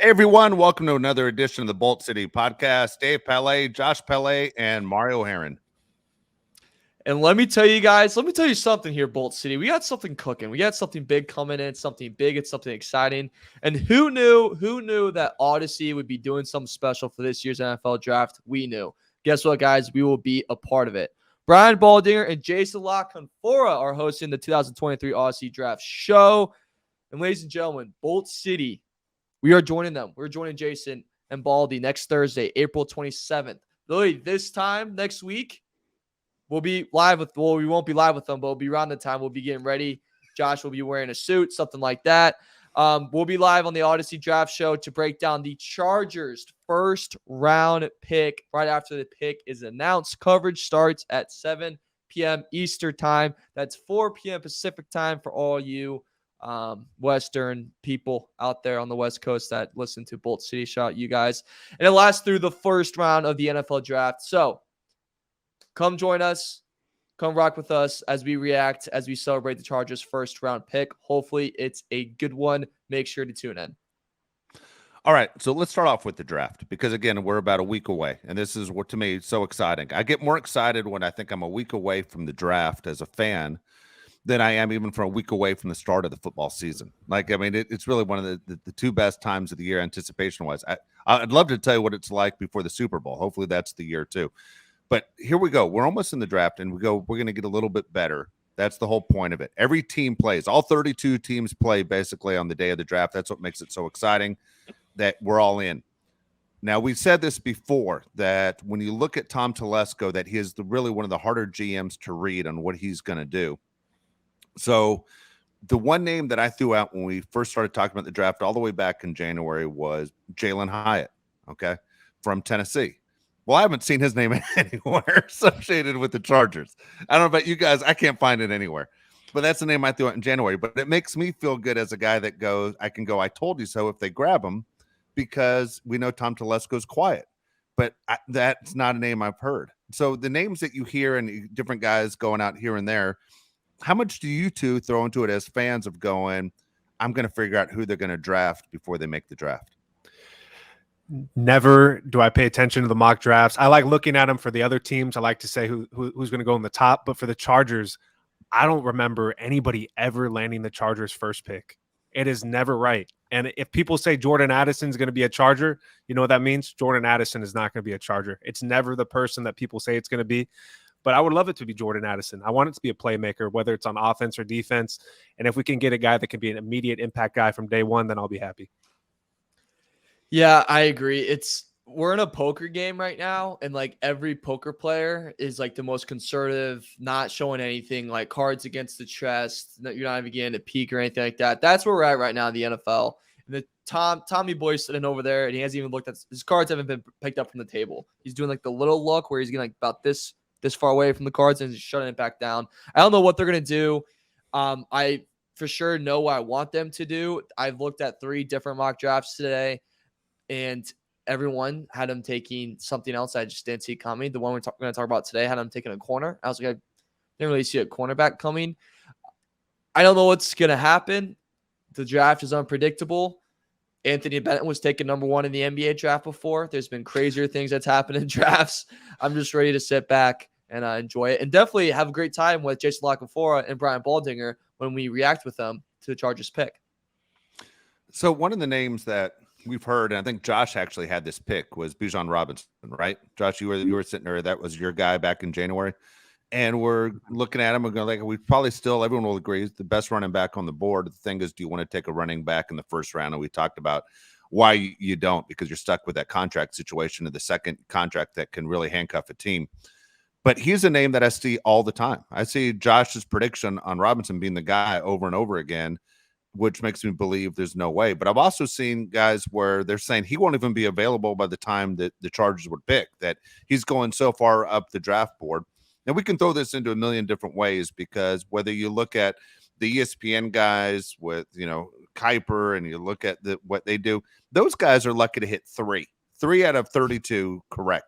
Hey everyone, welcome to another edition of the Bolt City Podcast. Dave Pele, Josh Pele, and Mario Heron. And let me tell you guys, let me tell you something here, Bolt City. We got something cooking. We got something big coming in, something big. It's something exciting. And who knew that Odyssey would be doing something special for this year's NFL draft? We knew. Guess what, guys? We will be a part of it. Brian Baldinger and Jason LaConfora are hosting the 2023 Odyssey Draft Show. And ladies and gentlemen, Bolt City, we are joining them. We're joining Jason and Baldy next Thursday, April 27th. Literally this time next week, we'll be live with, well, we won't be live with them, but we'll be around the time. We'll be getting ready. Josh will be wearing a suit, something like that. We'll be live on the Odyssey Draft Show to break down the Chargers' first round pick right after the pick is announced. Coverage starts at 7 p.m. Eastern time. That's 4 p.m. Pacific time for all you Western people out there on the West Coast that listen to Bolt City. Shout out you guys. And it lasts through the first round of the NFL draft. So come join us. Come rock with us as we react, as we celebrate the Chargers' first round pick. Hopefully it's a good one. Make sure to tune in. All right, so let's start off with the draft because, again, we're about a week away, and this is what, to me, is so exciting. I get more excited when I think I'm a week away from the draft as a fan than I am even from a week away from the start of the football season. Like, I mean, it's really one of the two best times of the year anticipation-wise. I'd love to tell you what it's like before the Super Bowl. Hopefully that's the year too. But here we go. We're almost in the draft, and we're going to get a little bit better. That's the whole point of it. Every team plays. All 32 teams play basically on the day of the draft. That's what makes it so exciting that we're all in. Now, we've said this before, that when you look at Tom Telesco, that he is really one of the harder GMs to read on what he's going to do. So the one name that I threw out when we first started talking about the draft all the way back in January was Jalen Hyatt, okay, from Tennessee. Well, I haven't seen his name anywhere associated with the Chargers. I don't know about you guys. I can't find it anywhere. But that's the name I threw out in January. But it makes me feel good as a guy that goes, I can go, I told you so if they grab him, because we know Tom Telesco's quiet. But that's not a name I've heard. So the names that you hear and different guys going out here and there, how much do you two throw into it as fans of going, I'm going to figure out who they're going to draft before they make the draft? Never do I pay attention to the mock drafts. I like looking at them for the other teams. I like to say who's going to go in the top. But for the Chargers, I don't remember anybody ever landing the Chargers' first pick. It is never right. And if people say Jordan Addison is going to be a Charger, you know what that means? Jordan Addison is not going to be a Charger. It's never the person that people say it's going to be. But I would love it to be Jordan Addison. I want it to be a playmaker, whether it's on offense or defense. And if we can get a guy that can be an immediate impact guy from day one, then I'll be happy. Yeah, I agree. We're in a poker game right now, and like every poker player is like the most conservative, not showing anything, like cards against the chest. You're not even getting a peek or anything like that. That's where we're at right now in the NFL. And the Tommy Boy's sitting over there, and he hasn't even looked at his cards. Haven't been picked up from the table. He's doing like the little look where he's getting like about this far away from the cards and just shutting it back down. I don't know what they're gonna do. I for sure know what I want them to do. I've looked at 3 different mock drafts today, and everyone had him taking something else I just didn't see coming. The one we're going to talk about today had him taking a corner. I was like, I didn't really see a cornerback coming. I don't know what's going to happen. The draft is unpredictable. Anthony Bennett was taken number 1 in the NBA draft before. There's been crazier things that's happened in drafts. I'm just ready to sit back and enjoy it, and definitely have a great time with Jason LaConfora and Brian Baldinger when we react with them to the Chargers pick. So one of the names that we've heard, and I think Josh actually had this pick, was Bijan Robinson, right? Josh, you were sitting there. That was your guy back in January. And we're looking at him and going, like, we probably still, everyone will agree, is the best running back on the board. The thing is, do you want to take a running back in the first round? And we talked about why you don't, because you're stuck with that contract situation of the second contract that can really handcuff a team. But he's a name that I see all the time. I see Josh's prediction on Robinson being the guy over and over again, which makes me believe there's no way. But I've also seen guys where they're saying he won't even be available by the time that the Chargers would pick, that he's going so far up the draft board. And we can throw this into a million different ways, because whether you look at the ESPN guys with, Kuiper, and you look at what they do, those guys are lucky to hit 3 out of 32 correct.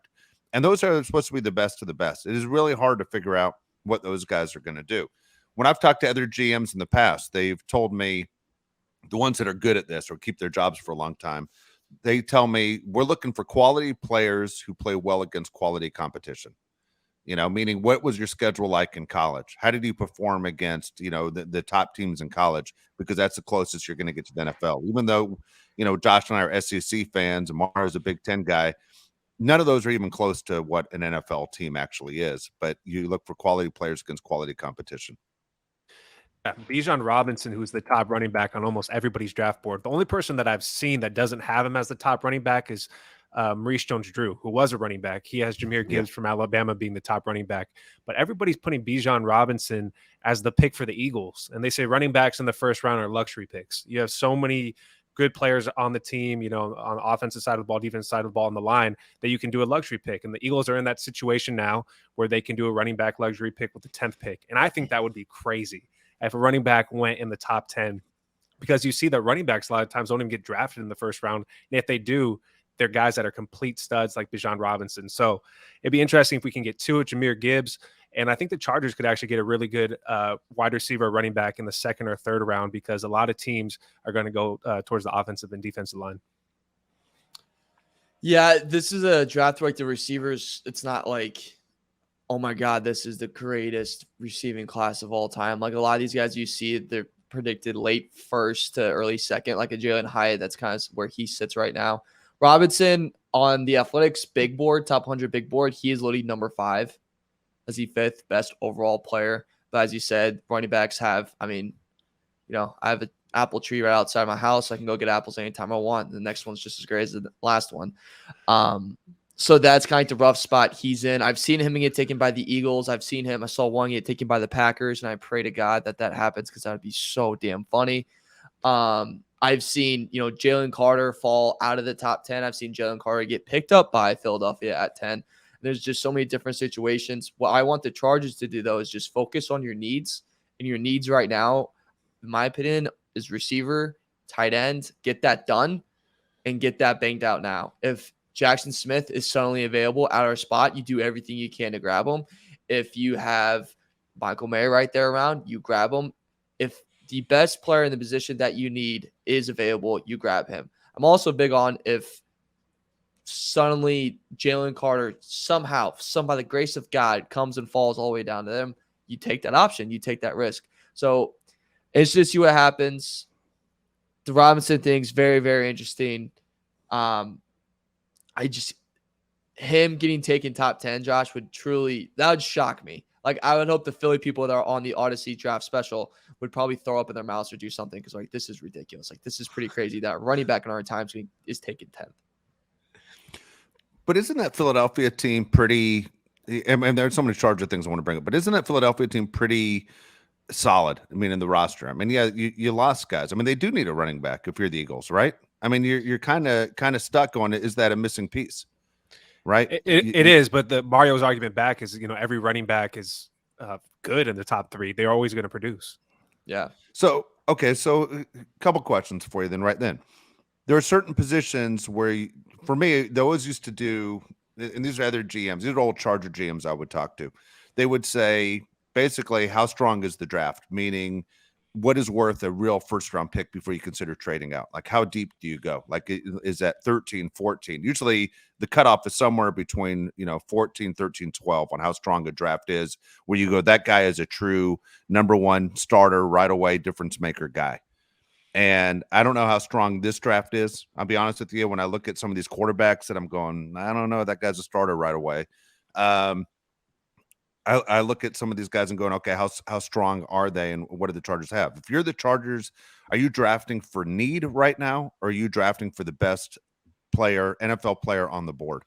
And those are supposed to be the best of the best. It is really hard to figure out what those guys are going to do. When I've talked to other GMs in the past, they've told me, the ones that are good at this or keep their jobs for a long time, they tell me we're looking for quality players who play well against quality competition. Meaning what was your schedule like in college? How did you perform against, the top teams in college? Because that's the closest you're going to get to the NFL. Even though, Josh and I are SEC fans and Mara's a Big Ten guy, none of those are even close to what an NFL team actually is. But you look for quality players against quality competition. Bijan Robinson, who's the top running back on almost everybody's draft board. The only person that I've seen that doesn't have him as the top running back is Maurice Jones-Drew, who was a running back. He has Jahmyr Gibbs from Alabama being the top running back. But everybody's putting Bijan Robinson as the pick for the Eagles. And they say running backs in the first round are luxury picks. You have so many good players on the team, on the offensive side of the ball, defensive side of the ball on the line, that you can do a luxury pick. And the Eagles are in that situation now where they can do a running back luxury pick with the 10th pick. And I think that would be crazy if a running back went in the top 10, because you see that running backs a lot of times don't even get drafted in the first round. And if they do, they're guys that are complete studs like Bijan Robinson. So it'd be interesting if we can get two of Jahmyr Gibbs. And I think the Chargers could actually get a really good wide receiver running back in the second or third round, because a lot of teams are going to go towards the offensive and defensive line. Yeah, this is a draft like the receivers. It's not like, oh my God, this is the greatest receiving class of all time. Like a lot of these guys you see, they're predicted late first to early second, like a Jalen Hyatt. That's kind of where he sits right now. Robinson on the Athletics big board, top 100 big board, he is literally number 5 as the 5th best overall player. But as you said, running backs have, I have an apple tree right outside my house. I can go get apples anytime I want. The next one's just as great as the last one. So that's kind of the rough spot he's in. I've seen him get taken by the Eagles. I saw one get taken by the Packers, and I pray to God that happens, because that would be so damn funny. I've seen, Jalen Carter fall out of the top 10. I've seen Jalen Carter get picked up by Philadelphia at 10. There's just so many different situations. What I want the Chargers to do, though, is just focus on your needs. And your needs right now, in my opinion, is receiver, tight end. Get that done and get that banged out now. If Jackson Smith is suddenly available at our spot, you do everything you can to grab him. If you have Michael Mayer right there around, you grab him. If the best player in the position that you need is available, you grab him. I'm also big on, if suddenly Jalen Carter somehow, by the grace of God, comes and falls all the way down to them, you take that option, you take that risk. So it's just see what happens. The Robinson thing's very, very interesting. Him getting taken top 10, Josh, that would shock me. Like, I would hope the Philly people that are on the Odyssey draft special would probably throw up in their mouths or do something, because, like, this is ridiculous. Like, this is pretty crazy that running back in our times is taken 10th. But isn't that Philadelphia team pretty – and there's so many Charger things I want to bring up, but isn't that Philadelphia team pretty solid? I mean, in the roster. I mean, yeah, you lost guys. I mean, they do need a running back if you're the Eagles, right? I mean, you're kind of stuck on, is that a missing piece? Right. It is, but the Mario's argument back is, every running back is good in the top 3. They're always going to produce. Yeah. So, okay. So a couple questions for you then, right then. There are certain positions where, for me, they always used to do, and these are other GMs, these are old Charger GMs I would talk to. They would say, basically, how strong is the draft? Meaning, what is worth a real first-round pick before you consider trading out? Like, how deep do you go? Like, is that 13, 14? Usually the cutoff is somewhere between, 14, 13, 12 on how strong a draft is, where you go, that guy is a true number 1 starter right away, difference maker guy. And I don't know how strong this draft is. I'll be honest with you. When I look at some of these quarterbacks that I'm going, I don't know, that guy's a starter right away. I look at some of these guys and going, okay, how strong are they, and what do the Chargers have? If you're the Chargers, are you drafting for need right now, or are you drafting for the best player, NFL player on the board?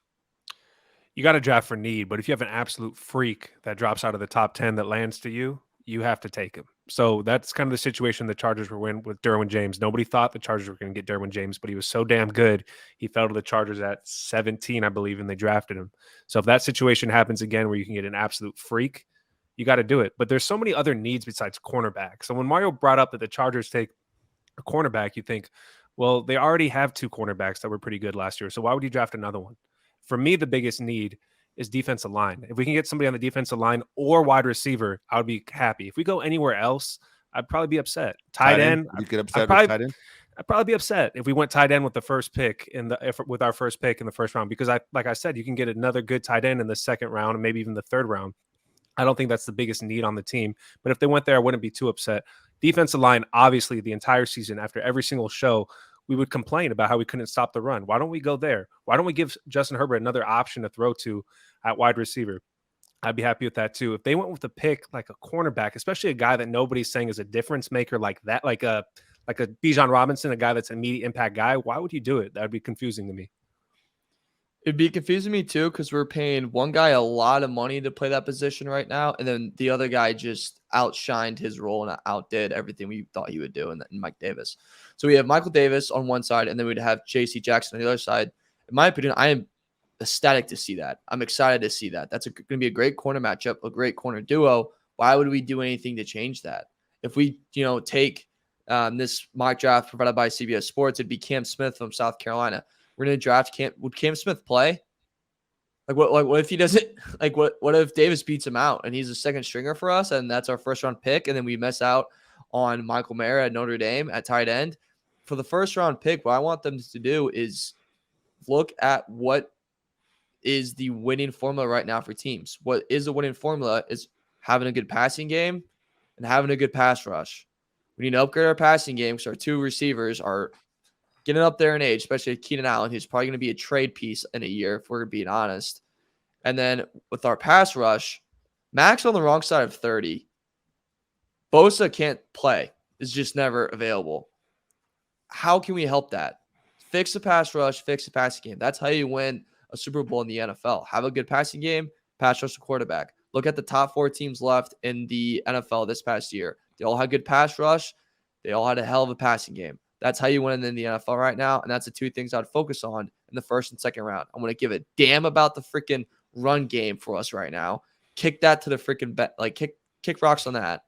You got to draft for need, but if you have an absolute freak that drops out of the top 10 that lands to you, you have to take him. So that's kind of the situation the Chargers were in with Derwin James. Nobody thought the Chargers were going to get Derwin James, but he was so damn good. He fell to the Chargers at 17, I believe, and they drafted him. So if that situation happens again where you can get an absolute freak, you got to do it. But there's so many other needs besides cornerback. So when Mario brought up that the Chargers take a cornerback, you think, well, they already have 2 cornerbacks that were pretty good last year. So why would you draft another one? For me, the biggest need is defensive line. If we can get somebody on the defensive line or wide receiver, I would be happy. If we go anywhere else, I'd probably be upset. Tight end. You get upset with tight end? I'd probably be upset if we went tight end with the first pick with our first pick in the first round, because like I said, you can get another good tight end in the second round and maybe even the third round. I don't think that's the biggest need on the team, but if they went there, I wouldn't be too upset. Defensive line, obviously, the entire season, after every single show, we would complain about how we couldn't stop the run. Why don't we go there? Why don't we give Justin Herbert another option to throw to at wide receiver? I'd be happy with that too. If they went with a pick like a cornerback, especially a guy that nobody's saying is a difference maker like that, like a Bijan Robinson, a guy that's an immediate impact guy, why would you do it? That would be confusing to me. It'd be confusing me too, because we're paying one guy a lot of money to play that position right now, and then the other guy just outshined his role and outdid everything we thought he would do in Mike Davis. So we have Michael Davis on one side, and then we'd have J.C. Jackson on the other side. In my opinion, I am ecstatic to see that. I'm excited to see that. That's going to be a great corner matchup, a great corner duo. Why would we do anything to change that? If we, take this mock draft provided by CBS Sports, it'd be Cam Smith from South Carolina. We're going to draft Cam. Would Cam Smith play? What if he doesn't? What if Davis beats him out and he's a second stringer for us, and that's our first round pick, and then we miss out on Michael Mayer at Notre Dame at tight end? For the first round pick, what I want them to do is look at what is the winning formula right now for teams. What is a winning formula is having a good passing game and having a good pass rush. We need to upgrade our passing game because our two receivers are getting up there in age, especially Keenan Allen, who's probably going to be a trade piece in a year, if we're being honest. And then with our pass rush, Max on the wrong side of 30. Bosa can't play. Is just never available. How can we help that? Fix the pass rush, fix the passing game. That's how you win a Super Bowl in the NFL. Have a good passing game, pass rush the quarterback. Look at the top 4 teams left in the NFL this past year. They all had good pass rush. They all had a hell of a passing game. That's how you win in the NFL right now, and that's the 2 things I'd focus on in the first and second round. I'm going to give a damn about the freaking run game for us right now. Kick that to the freaking kick rocks on that.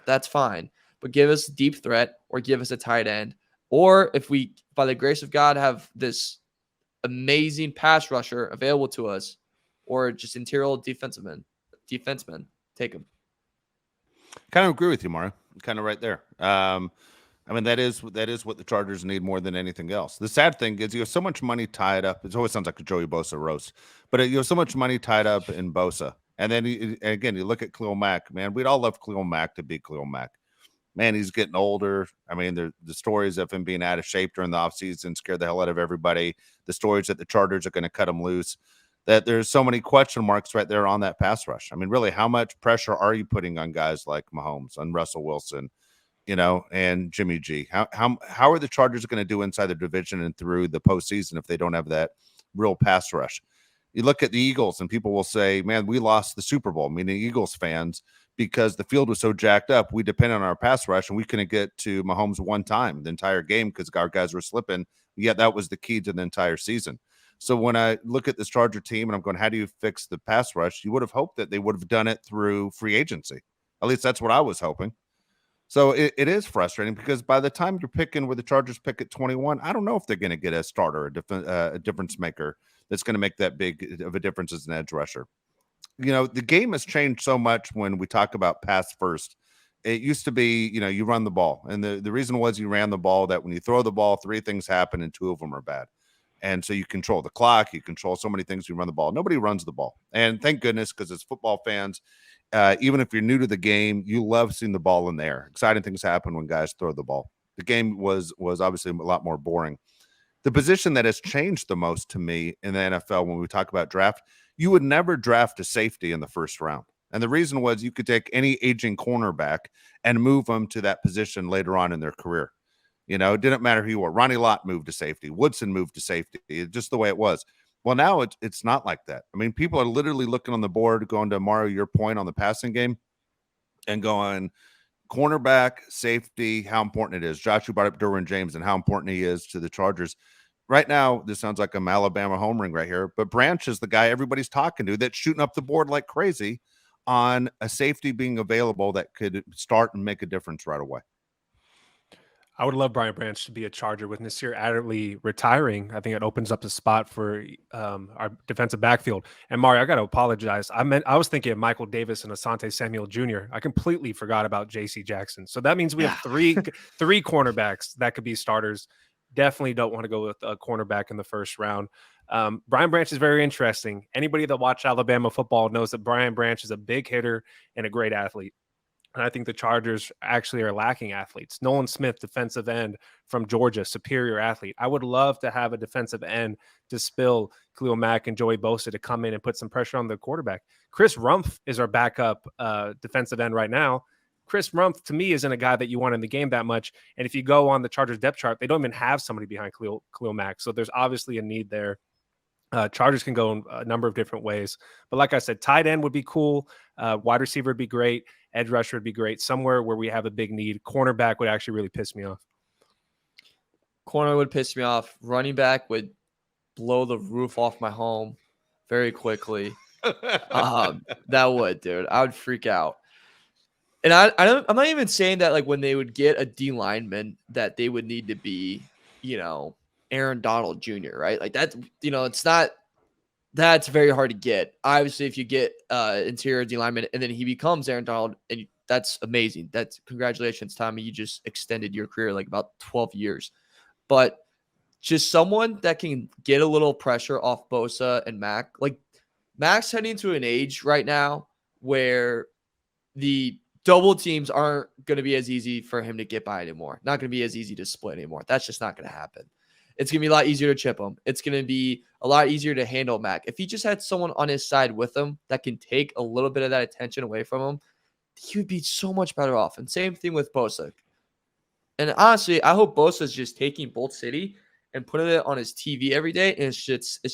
That's fine. But give us a deep threat or give us a tight end. Or if we, by the grace of God, have this amazing pass rusher available to us, or just interior defenseman, take him. Kind of agree with you, Mario. Kind of right there. That is what the Chargers need more than anything else. The sad thing is you have so much money tied up. It always sounds like a Joey Bosa roast, but you have so much money tied up in Bosa. And then, you look at Khalil Mack, man. We'd all love Khalil Mack to be Khalil Mack. Man, he's getting older. The stories of him being out of shape during the offseason scared the hell out of everybody. The stories that the Chargers are going to cut him loose, that there's so many question marks right there on that pass rush. Really, how much pressure are you putting on guys like Mahomes, on Russell Wilson, and Jimmy G? How are the Chargers going to do inside the division and through the postseason if they don't have that real pass rush? You look at the Eagles and people will say, man, we lost the Super Bowl, meaning Eagles fans, because the field was so jacked up. We depend on our pass rush and we couldn't get to Mahomes one time the entire game because our guys were slipping. Yet that was the key to the entire season. So when I look at this Charger team and I'm going, how do you fix the pass rush? You would have hoped that they would have done it through free agency. At least that's what I was hoping. So it is frustrating because by the time you're picking where the Chargers pick at 21, I don't know if they're going to get a starter, a difference maker that's going to make that big of a difference as an edge rusher. The game has changed so much when we talk about pass first. It used to be, you run the ball. And the reason was you ran the ball, that when you throw the ball, 3 things happen and 2 of them are bad. And so you control the clock, you control so many things, you run the ball. Nobody runs the ball. And thank goodness, because as football fans, even if you're new to the game, you love seeing the ball in the air. Exciting things happen when guys throw the ball. The game was obviously a lot more boring. The position that has changed the most to me in the NFL when we talk about draft, you would never draft a safety in the first round. And the reason was you could take any aging cornerback and move them to that position later on in their career. It didn't matter who you were. Ronnie Lott moved to safety. Woodson moved to safety. Just the way it was. Well, now it's not like that. People are literally looking on the board, going to Mario, your point on the passing game, and going cornerback, safety, how important it is. Josh, you brought up Derwin James and how important he is to the Chargers. Right now, this sounds like an Alabama home ring right here, but Branch is the guy everybody's talking to that's shooting up the board like crazy on a safety being available that could start and make a difference right away. I would love Brian Branch to be a Charger with Nasir Adderley retiring. I think it opens up a spot for our defensive backfield. And Mario, I got to apologize. I was thinking of Michael Davis and Asante Samuel Jr. I completely forgot about J.C. Jackson. So that means we have three cornerbacks that could be starters. Definitely don't want to go with a cornerback in the first round. Brian Branch is very interesting. Anybody that watched Alabama football knows that Brian Branch is a big hitter and a great athlete. And I think the Chargers actually are lacking athletes. Nolan Smith, defensive end from Georgia, superior athlete. I would love to have a defensive end to spill Khalil Mack and Joey Bosa to come in and put some pressure on the quarterback. Chris Rumph is our backup defensive end right now. Chris Rumph, to me, isn't a guy that you want in the game that much. And if you go on the Chargers depth chart, they don't even have somebody behind Khalil Mack. So there's obviously a need there. Chargers can go in a number of different ways. But like I said, tight end would be cool. Wide receiver would be great. Edge rusher would be great. Somewhere where we have a big need. Cornerback would actually really piss me off. Corner would piss me off. Running back would blow the roof off my home very quickly. That would, dude. I would freak out. And I'm not even saying that like when they would get a D lineman that they would need to be, Aaron Donald Jr., right? Like that, it's not, that's very hard to get. Obviously, if you get interior D lineman and then he becomes Aaron Donald, and that's amazing. That's congratulations, Tommy. You just extended your career like about 12 years. But just someone that can get a little pressure off Bosa and Mac. Like Mac's heading to an age right now where the double teams aren't going to be as easy for him to get by anymore. Not going to be as easy to split anymore. That's just not going to happen. It's going to be a lot easier to chip him. It's going to be a lot easier to handle Mac. If he just had someone on his side with him that can take a little bit of that attention away from him, he would be so much better off. And same thing with Bosa. And honestly, I hope Bosa's just taking Bolt City and putting it on his TV every day. And it's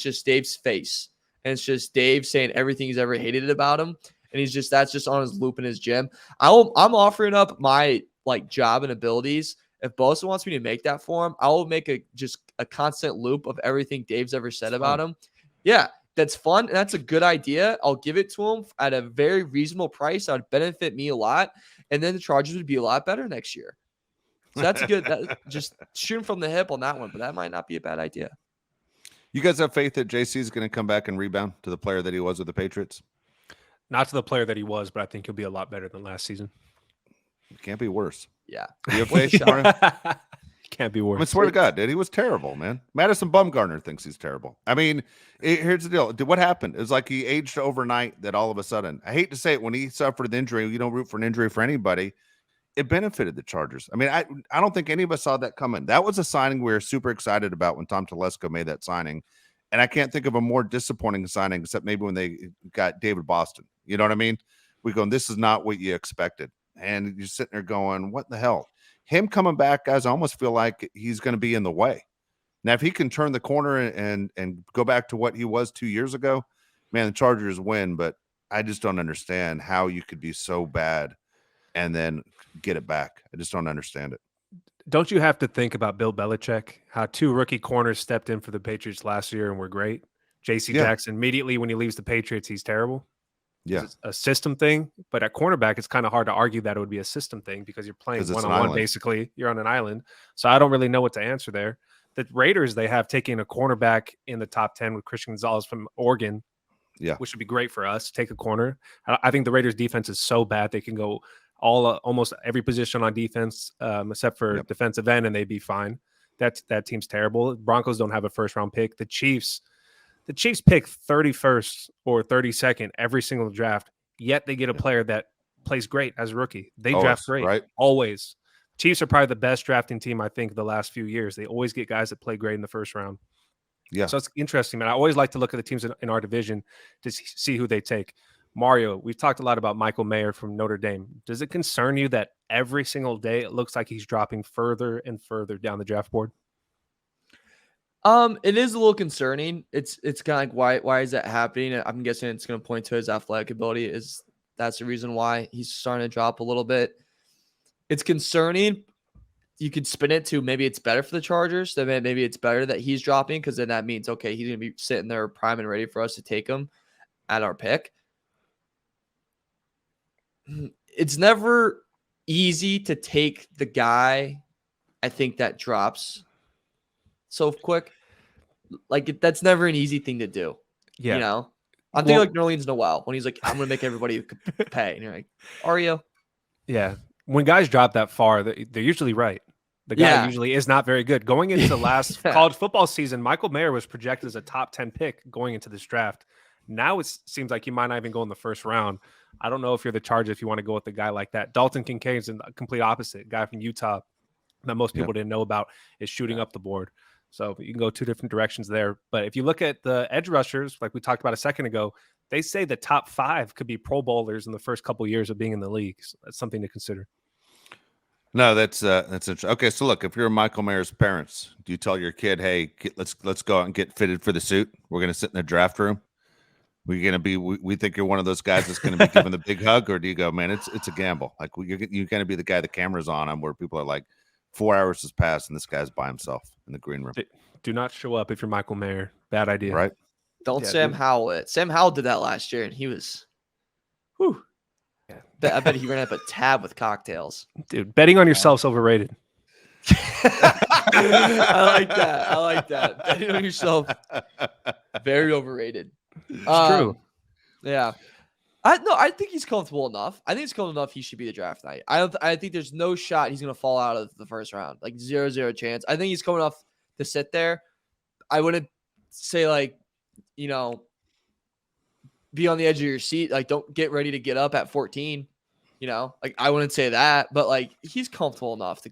just Dave's face. And it's just Dave saying everything he's ever hated about him. And that's just on his loop in his gym. I'm offering up my job and abilities. If Bosa wants me to make that for him, I will make a constant loop of everything Dave's ever said about him. Yeah, that's fun. And that's a good idea. I'll give it to him at a very reasonable price. That would benefit me a lot. And then the Chargers would be a lot better next year. So that's good. Just shooting from the hip on that one, but that might not be a bad idea. You guys have faith that JC is going to come back and rebound to the player that he was with the Patriots? Not to the player that he was, but I think he'll be a lot better than last season. It can't be worse. Yeah. You have faith, Mario? Can't be worse. I swear to God, dude, he was terrible, man. Madison Bumgarner thinks he's terrible. I mean, here's the deal. What happened? It was like he aged overnight that all of a sudden, I hate to say it, when he suffered an injury, you don't root for an injury for anybody. It benefited the Chargers. I mean, I don't think any of us saw that coming. That was a signing we were super excited about when Tom Telesco made that signing. And I can't think of a more disappointing signing except maybe when they got David Boston. You know what I mean? We go, this is not what you expected. And you're sitting there going, what the hell? Him coming back, guys, I almost feel like he's going to be in the way. Now, if he can turn the corner and go back to what he was 2 years ago, man, the Chargers win. But I just don't understand how you could be so bad and then get it back. I just don't understand it. Don't you have to think about Bill Belichick, how 2 rookie corners stepped in for the Patriots last year and were great? J.C. Jackson, immediately when he leaves the Patriots, he's terrible. Yeah. It's a system thing, but at cornerback, it's kind of hard to argue that it would be a system thing because you're playing one-on-one, basically. You're on an island. So I don't really know what to answer there. The Raiders, they have taken a cornerback in the top 10 with Christian Gonzalez from Oregon, which would be great for us. Take a corner. I think the Raiders defense is so bad they can go almost every position on defense except for defensive end, and they'd be fine. That team's terrible. Broncos don't have a first-round pick. The Chiefs pick 31st or 32nd every single draft, yet they get a player that plays great as a rookie. They draft great, right? Always. Chiefs are probably the best drafting team, I think, the last few years. They always get guys that play great in the first round. Yeah. So it's interesting, man. I always like to look at the teams in our division to see who they take. Mario, we've talked a lot about Michael Mayer from Notre Dame. Does it concern you that every single day it looks like he's dropping further and further down the draft board? It is a little concerning. It's kind of like why is that happening? I'm guessing it's going to point to his athletic ability. That's the reason why he's starting to drop a little bit. It's concerning. You could spin it to maybe it's better for the Chargers. Then maybe it's better that he's dropping because then that means okay, he's going to be sitting there prime and ready for us to take him at our pick. It's never easy to take the guy I think that drops so quick. Like that's never an easy thing to do. Yeah. You know, I'm thinking like Nerlens Noel when he's like, I'm gonna make everybody pay, and you're like, are you? Yeah. When guys drop that far, they're usually right. The guy usually is not very good. Going into last college football season, Michael Mayer was projected as a top 10 pick going into this draft. Now it seems like he might not even go in the first round. I don't know if you're the Chargers if you want to go with a guy like that. Dalton Kincaid is a complete opposite. Guy from Utah that most people didn't know about is shooting up the board. So you can go two different directions there. But if you look at the edge rushers, like we talked about a second ago, they say the top 5 could be Pro Bowlers in the first couple of years of being in the league. So that's something to consider. No, that's interesting. Okay, so look, if you're Michael Mayer's parents, do you tell your kid, "Hey, let's go out and get fitted for the suit. We're going to sit in the draft room. We're going to be. We think you're one of those guys that's going to be given the big hug," or do you go, "Man, it's a gamble. Like you're going to be the guy the camera's on him, where people are like, 4 hours has passed and this guy's by himself in the green room." Do not show up if you're Michael Mayer. Bad idea, right? Don't Sam Howell it. Sam Howell did that last year, and he was, whew. Yeah. I bet he ran up a tab with cocktails. Dude, betting on yourself's overrated. I like that. Betting on yourself, very overrated. It's true. Yeah. I think he's comfortable enough. I think he's comfortable enough he should be the draft night. I think there's no shot he's going to fall out of the first round. Like 0 chance. I think he's coming off to sit there. I wouldn't say like, be on the edge of your seat. Like, don't get ready to get up at 14. Like I wouldn't say that, but like he's comfortable enough to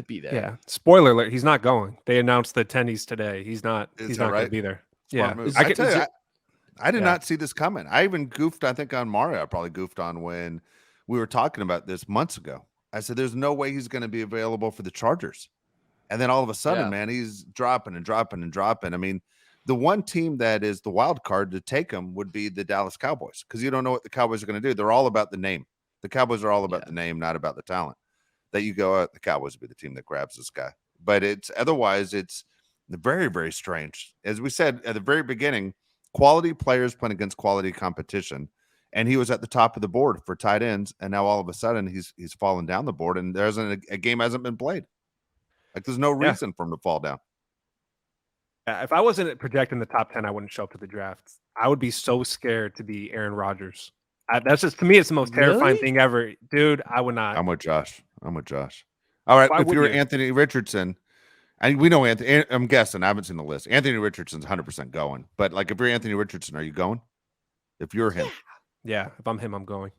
be there. Yeah. Spoiler alert: he's not going. They announced the attendees today. He's not. He's not going to be there. Smart move. I did not see this coming. I even goofed. I think on Mario. I probably goofed on when we were talking about this months ago. I said, "There's no way he's going to be available for the Chargers," and then all of a sudden, man, he's dropping and dropping and dropping. I mean, the one team that is the wild card to take him would be the Dallas Cowboys, because you don't know what the Cowboys are going to do. They're all about the name. The Cowboys are all about the name, not about the talent. That you go, the Cowboys would be the team that grabs this guy. But it's very, very strange. As we said at the very beginning, quality players playing against quality competition, and he was at the top of the board for tight ends, and now all of a sudden he's fallen down the board, and there's a game hasn't been played. Like there's no reason for him to fall down. If I wasn't projecting the top 10, I wouldn't show up to the draft. I would be so scared to be Aaron Rodgers. That's just, to me, it's the most terrifying thing ever. Dude, I would not. I'm with Josh. All right. If you were Anthony Richardson, and we know Anthony, I'm guessing, I haven't seen the list. Anthony Richardson's 100% going. But like if you're Anthony Richardson, are you going? If you're him. Yeah, if I'm him, I'm going.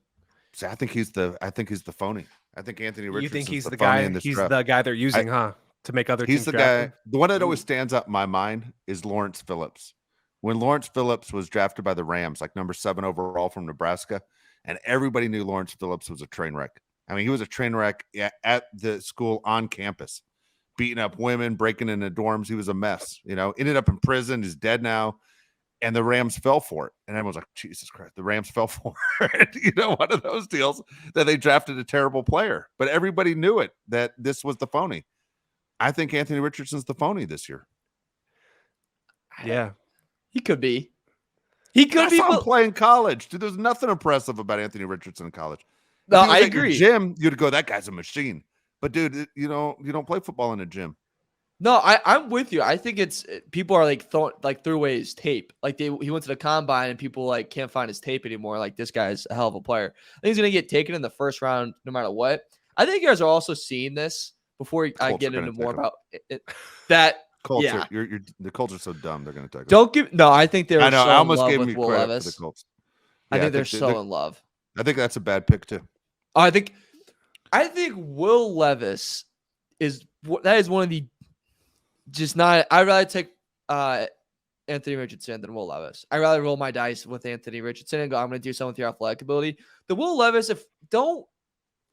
See, I think he's the phony. I think Anthony Richardson. You think he's the guy? He's the guy they're using, to make other teams. He's the guy. The one that always stands up in my mind is Lawrence Phillips. When Lawrence Phillips was drafted by the Rams, like number 7 overall from Nebraska, and everybody knew Lawrence Phillips was a train wreck. I mean, he was a train wreck at the school on campus, beating up women, breaking into dorms. He was a mess, ended up in prison. He's dead now. And the Rams fell for it. And everyone's like, Jesus Christ, the Rams fell for it. One of those deals that they drafted a terrible player. But everybody knew it, that this was the phony. I think Anthony Richardson's the phony this year. Yeah. He could be. He could be. Playing college. Dude, there's nothing impressive about Anthony Richardson in college. No, I agree. Gym, you'd go, that guy's a machine. But dude, you don't play football in a gym. No, I'm with you. I think it's people are threw away his tape. Like he went to the combine and people like can't find his tape anymore. Like this guy's a hell of a player. I think he's gonna get taken in the first round no matter what. I think you guys are also seeing this before I get into more about that. Culture, yeah. The culture's so dumb. They're going to take. Don't give. No, I think they're. I know. So I almost in love gave with me Will credit Levis. for the Colts. I think they're so in love. I think that's a bad pick too. I think Will Levis is one of the just not. I'd rather take Anthony Richardson than Will Levis. I'd rather roll my dice with Anthony Richardson and go, I'm going to do something with your athletic ability. The Will Levis, don't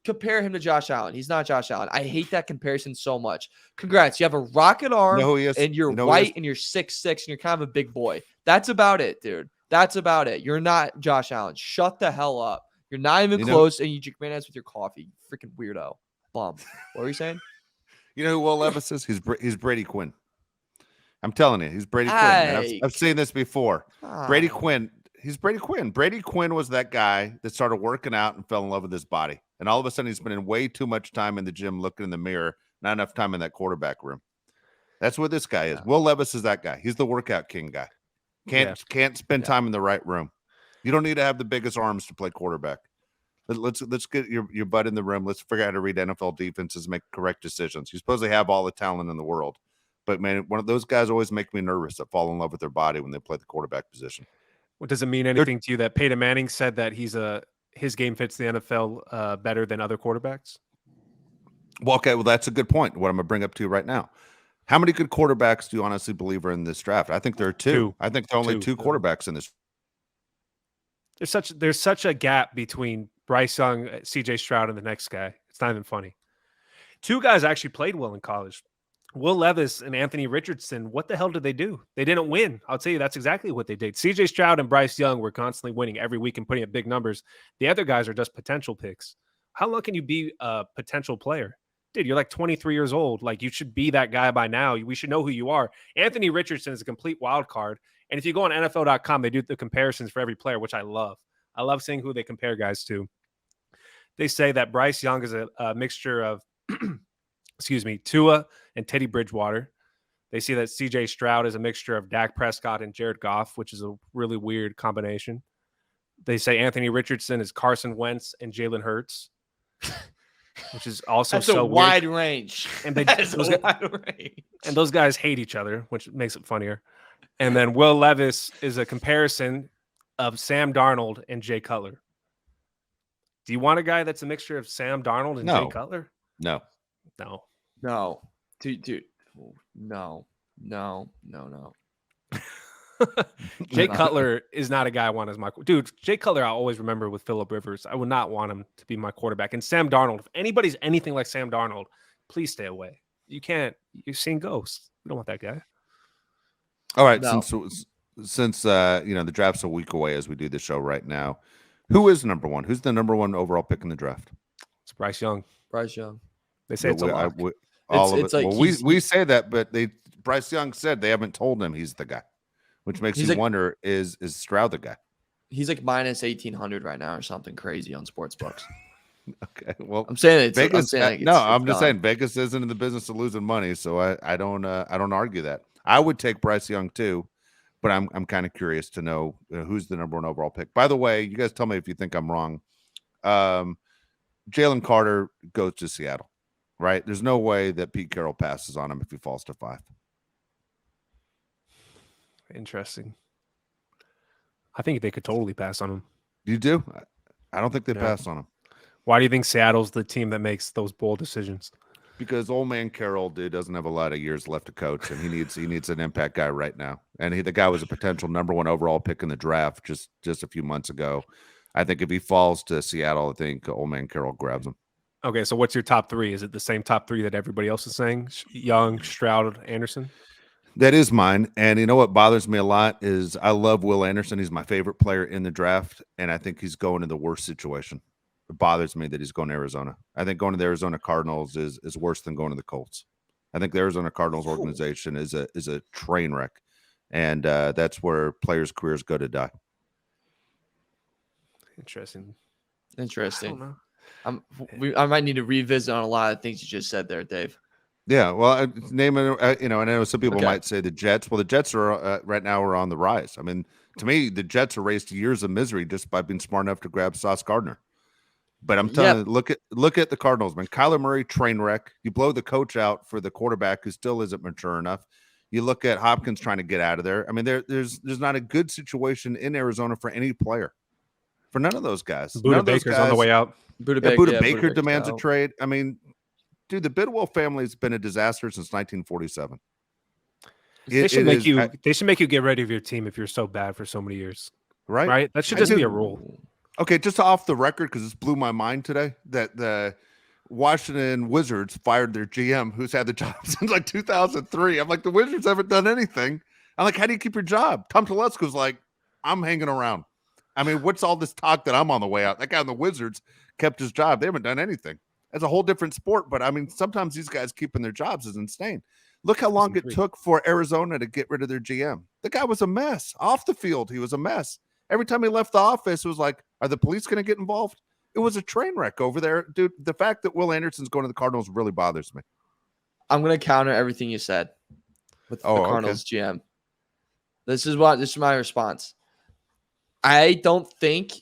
compare him to Josh Allen. He's not Josh Allen. I hate that comparison so much. Congrats. You have a rocket arm and you're white and you're 6'6" and you're kind of a big boy. That's about it, dude. That's about it. You're not Josh Allen. Shut the hell up. You're not even close and you drink mayonnaise with your coffee. Freaking weirdo. Bum. What were you saying? You know who Will Levis is? He's Brady Quinn. I'm telling you, he's Brady Quinn. I've seen this before. Brady Quinn. He's Brady Quinn. Brady Quinn was that guy that started working out and fell in love with his body. And all of a sudden, he's spending way too much time in the gym looking in the mirror, not enough time in that quarterback room. That's what this guy is. Will Levis is that guy. He's the workout king guy. Can't spend time in the right room. You don't need to have the biggest arms to play quarterback. Let's get your butt in the room. Let's figure out how to read NFL defenses, make correct decisions. You supposedly have all the talent in the world, but man, one of those guys always make me nervous that fall in love with their body when they play the quarterback position. What does it mean anything to you that Peyton Manning said that his game fits the NFL better than other quarterbacks? Well, okay, that's a good point. What I'm going to bring up to you right now. How many good quarterbacks do you honestly believe are in this draft? I think there are two. I think there are only two quarterbacks in this. There's such a gap between Bryce Young, CJ Stroud, and the next guy. It's not even funny. Two guys actually played well in college. Will Levis and Anthony Richardson, what the hell did they do? They didn't win. I'll tell you, that's exactly what they did. CJ Stroud and Bryce Young were constantly winning every week and putting up big numbers. The other guys are just potential picks. How long can you be a potential player? Dude, you're like 23 years old. Like, you should be that guy by now. We should know who you are. Anthony Richardson is a complete wild card. And if you go on NFL.com, they do the comparisons for every player, which I love. I love seeing who they compare guys to. They say that Bryce Young is a mixture of, Tua and Teddy Bridgewater. They see that CJ Stroud is a mixture of Dak Prescott and Jared Goff, which is a really weird combination. They say Anthony Richardson is Carson Wentz and Jalen Hurts, which is also That's so a wide weird. Range. And wide range. And those guys hate each other, which makes it funnier. And then Will Levis is a comparison of Sam Darnold and Jay Cutler. Do you want a guy that's a mixture of Sam Darnold and Jay Cutler? No. Dude. No. Jay Cutler is not a guy I want as my dude. Jay Cutler, I always remember with Phillip Rivers. I would not want him to be my quarterback. And Sam Darnold, if anybody's anything like Sam Darnold, please stay away. You're seeing ghosts. We don't want that guy. All right. No. Since the draft's a week away as we do the show right now, who is number one? Who's the number one overall pick in the draft? It's Bryce Young. They say it's a lock. We say that, but Bryce Young said they haven't told him he's the guy, which makes you wonder: is Stroud the guy? He's like minus 1,800 right now or something crazy on sports books. Okay, well, I'm saying it's Vegas. I'm just saying Vegas isn't in the business of losing money, so I don't argue that. I would take Bryce Young too, but I'm kind of curious to know who's the number one overall pick. By the way, you guys tell me if you think I'm wrong. Jalen Carter goes to Seattle, right? There's no way that Pete Carroll passes on him if he falls to 5. Interesting. I think they could totally pass on him. You do? I don't think they pass on him. Why do you think Seattle's the team that makes those bold decisions? Because old man Carroll doesn't have a lot of years left to coach, and he needs an impact guy right now. And the guy was a potential number one overall pick in the draft just a few months ago. I think if he falls to Seattle, I think old man Carroll grabs him. Okay, so what's your top 3? Is it the same top 3 that everybody else is saying? Young, Stroud, Anderson? That is mine. And you know what bothers me a lot is I love Will Anderson. He's my favorite player in the draft, and I think he's going in the worst situation. It bothers me that he's going to Arizona. I think going to the Arizona Cardinals is worse than going to the Colts. I think the Arizona Cardinals organization is a train wreck, and that's where players' careers go to die. Interesting. I might need to revisit on a lot of things you just said there, Dave. Yeah, well, name it. And I know some people might say the Jets. Well, the Jets are right now are on the rise. I mean, to me, the Jets erased years of misery just by being smart enough to grab Sauce Gardner. But I'm telling you, look at the Cardinals, man. Kyler Murray, train wreck. You blow the coach out for the quarterback who still isn't mature enough. You look at Hopkins trying to get out of there. I mean, there's not a good situation in Arizona for any player. For none of those guys. Buda Baker's on the way out. Buda Baker demands a trade. I mean, dude, the Bidwell family has been a disaster since 1947. They should make you get rid of your team if you're so bad for so many years. Right? That should just be a rule. Okay, just off the record, because this blew my mind today, that the Washington Wizards fired their GM, who's had the job since like 2003. I'm like, the Wizards haven't done anything. I'm like, how do you keep your job? Tom Telesco's like, I'm hanging around. I mean, what's all this talk that I'm on the way out? That guy in the Wizards kept his job. They haven't done anything. It's a whole different sport, but I mean, sometimes these guys keeping their jobs is insane. Look how long it took for Arizona to get rid of their GM. The guy was a mess. Off the field, he was a mess. Every time he left the office, it was like, are the police going to get involved? It was a train wreck over there. Dude, the fact that Will Anderson's going to the Cardinals really bothers me. I'm gonna counter everything you said with the Oh, okay. Cardinals GM. This is my response. I don't think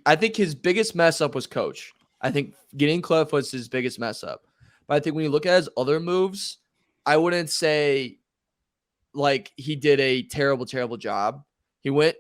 I think his biggest mess up was coach. I think getting Cliff was his biggest mess up. But I think when you look at his other moves, I wouldn't say like he did a terrible, terrible job. He went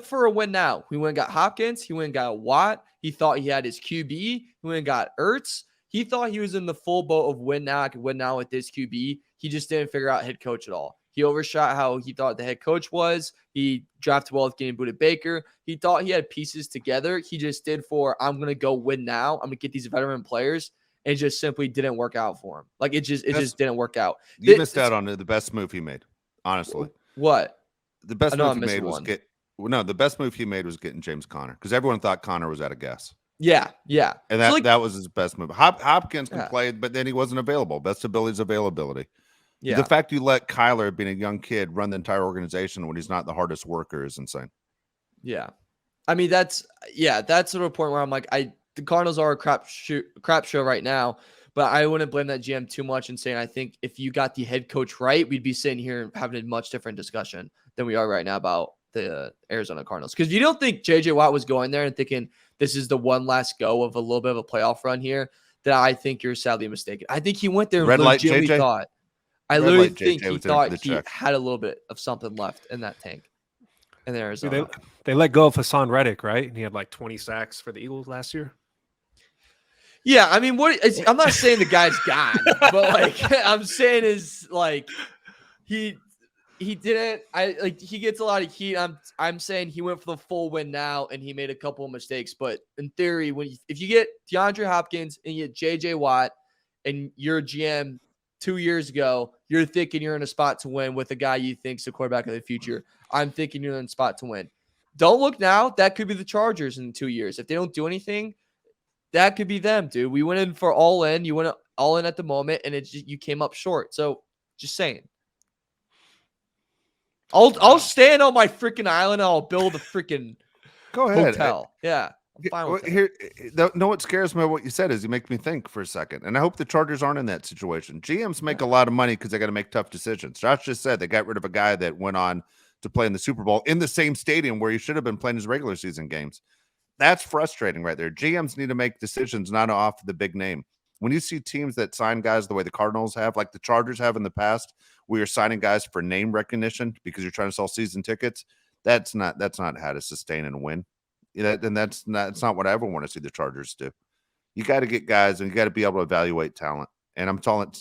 for a win now. He went and got Hopkins. He went and got Watt. He thought he had his QB. He went and got Ertz. He thought he was in the full boat of win now. I could win now with this QB. He just didn't figure out head coach at all. He overshot how he thought the head coach was. He drafted well with getting Buda Baker. He thought he had pieces together. He just did I'm going to go win now. I'm going to get these veteran players. It just simply didn't work out for him. Like it just didn't work out. You missed out on the best move he made, honestly. What? The best move he made was the best move he made was getting James Conner because everyone thought Conner was out of gas. Yeah. And that was his best move. Hopkins can play, but then he wasn't available. Best ability is availability. Yeah. The fact you let Kyler, being a young kid, run the entire organization when he's not the hardest worker is insane. Yeah. I mean, that's sort of a point where I'm like, the Cardinals are a crap show right now, but I wouldn't blame that GM too much and saying I think if you got the head coach right, we'd be sitting here having a much different discussion than we are right now about the Arizona Cardinals. Because you don't think JJ Watt was going there and thinking this is the one last go of a little bit of a playoff run here, that I think you're sadly mistaken. I think he went there and legitimately thought. I literally think he thought he had a little bit of something left in that tank in Arizona. They let go of Hassan Reddick, right? And he had like 20 sacks for the Eagles last year. Yeah, I mean, I'm not saying the guy's gone, but like I'm saying is like he didn't. He gets a lot of heat. I'm saying he went for the full win now, and he made a couple of mistakes. But in theory, if you get DeAndre Hopkins and you get JJ Watt, and you're a GM 2 years ago, you're thinking you're in a spot to win with a guy you think's the quarterback of the future. I'm thinking you're in a spot to win. Don't look now. That could be the Chargers in 2 years. If they don't do anything, that could be them, dude. We went in for all in. You went all in at the moment, and you came up short. So just saying. I'll stand on my freaking island and I'll build a freaking hotel. Yeah. I'm fine with it. No, what scares me about what you said is you make me think for a second. And I hope the Chargers aren't in that situation. GMs make a lot of money because they got to make tough decisions. Josh just said they got rid of a guy that went on to play in the Super Bowl in the same stadium where he should have been playing his regular season games. That's frustrating right there. GMs need to make decisions not off the big name. When you see teams that sign guys the way the Cardinals have, like the Chargers have in the past, we are signing guys for name recognition because you're trying to sell season tickets. That's not how to sustain and win. And that's not what I ever want to see the Chargers do. You got to get guys and you got to be able to evaluate talent. And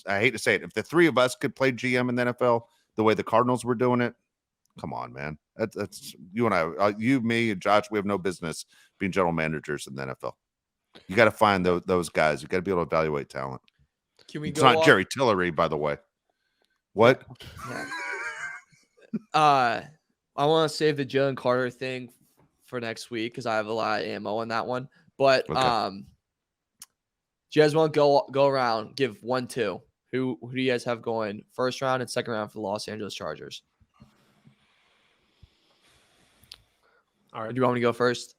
I hate to say it, if the three of us could play GM in the NFL the way the Cardinals were doing it, come on, man. That's you and I, you, me, and Josh. We have no business being general managers in the NFL. You got to find those guys. You got to be able to evaluate talent. It's not Jerry Tillery, by the way. What? Yeah. I want to save the Jalen Carter thing for next week because I have a lot of ammo on that one. But do you guys want to go around, give 1-2? Who do you guys have going first round and second round for the Los Angeles Chargers? All right. Do you want me to go first?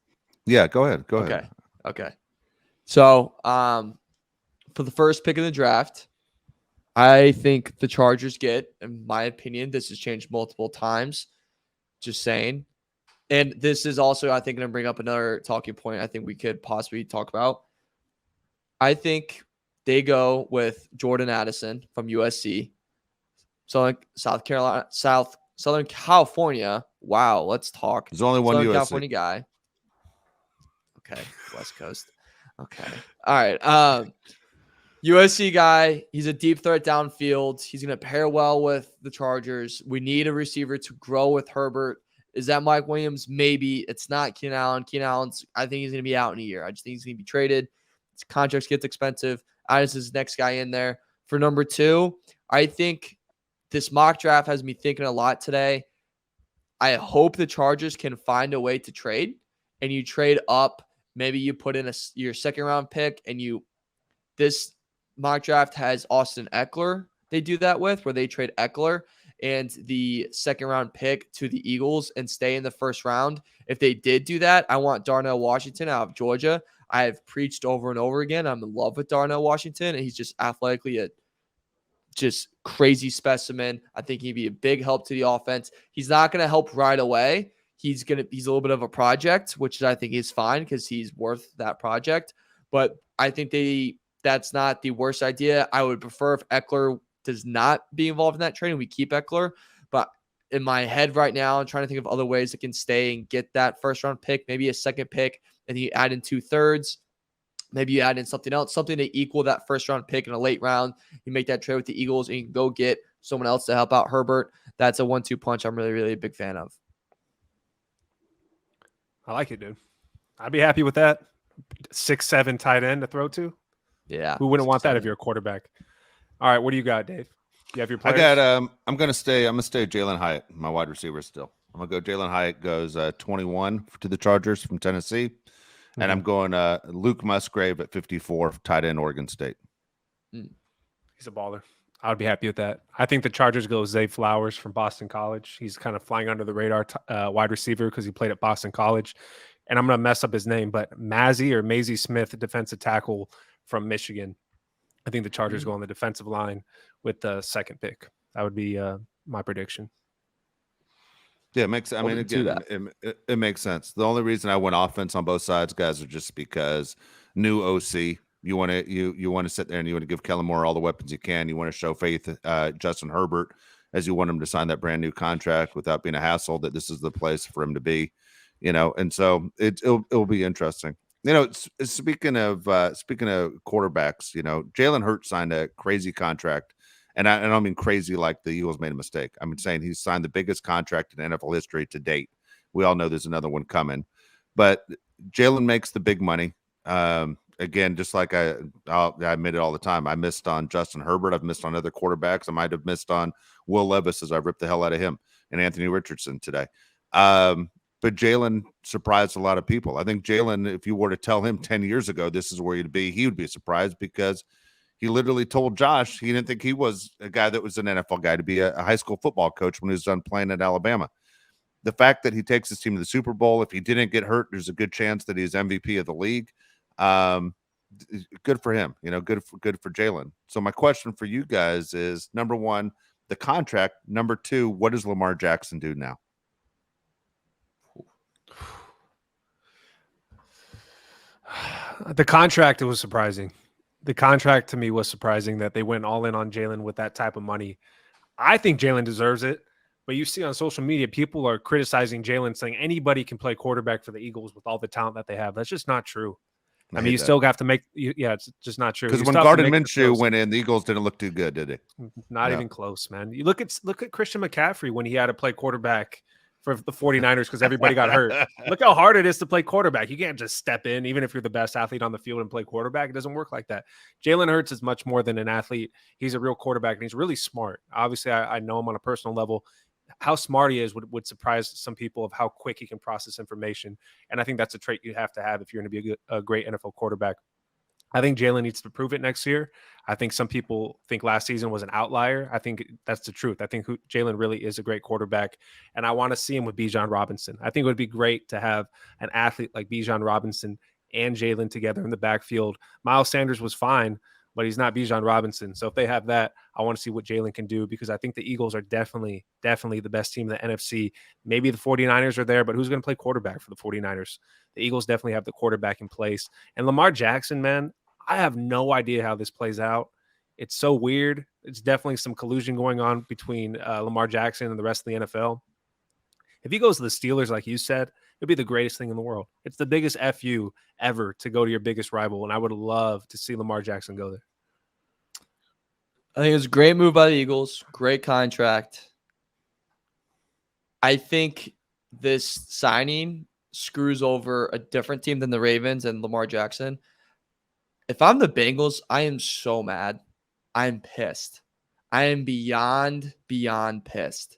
Yeah, go ahead. Go ahead. Okay. So for the first pick in the draft, I think the Chargers get, in my opinion, this has changed multiple times. Just saying. And this is also, I think, going to bring up another talking point I think we could possibly talk about. I think they go with Jordan Addison from USC. Southern California. Wow, let's talk. There's only one Southern USC. California guy. Okay, West Coast. Okay. All right. USC guy. He's a deep threat downfield. He's going to pair well with the Chargers. We need a receiver to grow with Herbert. Is that Mike Williams? Maybe. It's not Keenan Allen. Keenan Allen's, I think he's going to be out in a year. I just think he's going to be traded. His contracts get expensive. Addison's the next guy in there. For number 2, I think this mock draft has me thinking a lot today. I hope the Chargers can find a way to trade, and you trade up. Maybe you put in your second round pick, and this mock draft has Austin Eckler. They do that with where they trade Eckler and the second round pick to the Eagles and stay in the first round. If they did do that, I want Darnell Washington out of Georgia. I have preached over and over again. I'm in love with Darnell Washington, and he's just athletically a just crazy specimen. I think he'd be a big help to the offense. He's not going to help right away. He's a little bit of a project, which I think is fine because he's worth that project. But I think that's not the worst idea. I would prefer if Eckler does not be involved in that trade and we keep Eckler. But in my head right now, I'm trying to think of other ways that can stay and get that first round pick, maybe a second pick, and you add in 2/3. Maybe you add in something else, something to equal that first round pick in a late round. You make that trade with the Eagles and you can go get someone else to help out Herbert. That's a 1-2 punch I'm really, really a big fan of. I like it, dude. I'd be happy with that. 6'7" tight end to throw to. Yeah. Who wouldn't want that if you're a quarterback? All right, what do you got, Dave? You have your players? I got I'm gonna stay Jalen Hyatt, my wide receiver still. I'm gonna go Jalen Hyatt goes 21 to the Chargers from Tennessee. And I'm going Luke Musgrave at 54, tight end, Oregon State. He's a baller. I would be happy with that. I think the Chargers go Zay Flowers from Boston College. He's kind of flying under the radar wide receiver because he played at Boston College. And I'm going to mess up his name, but Maisie Smith, defensive tackle from Michigan. I think the Chargers go on the defensive line with the second pick. That would be my prediction. Yeah, it makes. I mean, again, it makes sense. The only reason I went offense on both sides, guys, are just because new OC. You want to sit there and you want to give Kellen Moore all the weapons you can. You want to show faith, Justin Herbert, as you want him to sign that brand new contract without being a hassle. That this is the place for him to be, And so it'll be interesting. Speaking of quarterbacks, Jalen Hurts signed a crazy contract. And I don't mean crazy like the Eagles made a mistake. I'm saying he's signed the biggest contract in NFL history to date. We all know there's another one coming. But Jalen makes the big money. Again, just like I admit it all the time. I missed on Justin Herbert. I've missed on other quarterbacks. I might have missed on Will Levis as I ripped the hell out of him and Anthony Richardson today. But Jalen surprised a lot of people. I think Jalen, if you were to tell him 10 years ago this is where he'd be, he would be surprised because he literally told Josh he didn't think he was a guy that was an NFL guy to be a high school football coach when he was done playing at Alabama. The fact that he takes his team to the Super Bowl, if he didn't get hurt, there's a good chance that he's MVP of the league. Good for him, good for Jalen. So my question for you guys is, number one, the contract. Number two, what does Lamar Jackson do now? The contract, it was surprising. The contract to me was surprising that they went all in on Jalen with that type of money. I think Jalen deserves it, but you see on social media, people are criticizing Jalen, saying anybody can play quarterback for the Eagles with all the talent that they have. That's just not true. I mean, you still have to make – it's just not true. Because when Gardner Minshew went in, the Eagles didn't look too good, did it? Not even close, man. You look at Christian McCaffrey when he had to play quarterback for the 49ers because everybody got hurt. Look how hard it is to play quarterback. You can't just step in, even if you're the best athlete on the field, and play quarterback. It doesn't work like that. Jalen Hurts is much more than an athlete. He's a real quarterback, and he's really smart. Obviously, I know him on a personal level. How smart he is would surprise some people of how quick he can process information. And I think that's a trait you have to have if you're going to be a great NFL quarterback. I think Jalen needs to prove it next year. I think some people think last season was an outlier. I think that's the truth. I think Jalen really is a great quarterback, and I want to see him with Bijan Robinson. I think it would be great to have an athlete like Bijan Robinson and Jalen together in the backfield. Miles Sanders was fine, but he's not Bijan Robinson. So if they have that, I want to see what Jalen can do, because I think the Eagles are definitely the best team in the NFC. Maybe the 49ers are there, but who's going to play quarterback for the 49ers? The Eagles definitely have the quarterback in place. And Lamar Jackson, man, I have no idea how this plays out. It's so weird. It's definitely some collusion going on between Lamar Jackson and the rest of the NFL. If he goes to the Steelers, like you said, it'd be the greatest thing in the world. It's the biggest FU ever to go to your biggest rival, and I would love to see Lamar Jackson go there. I think it was a great move by the Eagles. Great contract. I think this signing screws over a different team than the Ravens and Lamar Jackson. If I'm the Bengals, I am so mad. I'm pissed. I am beyond pissed.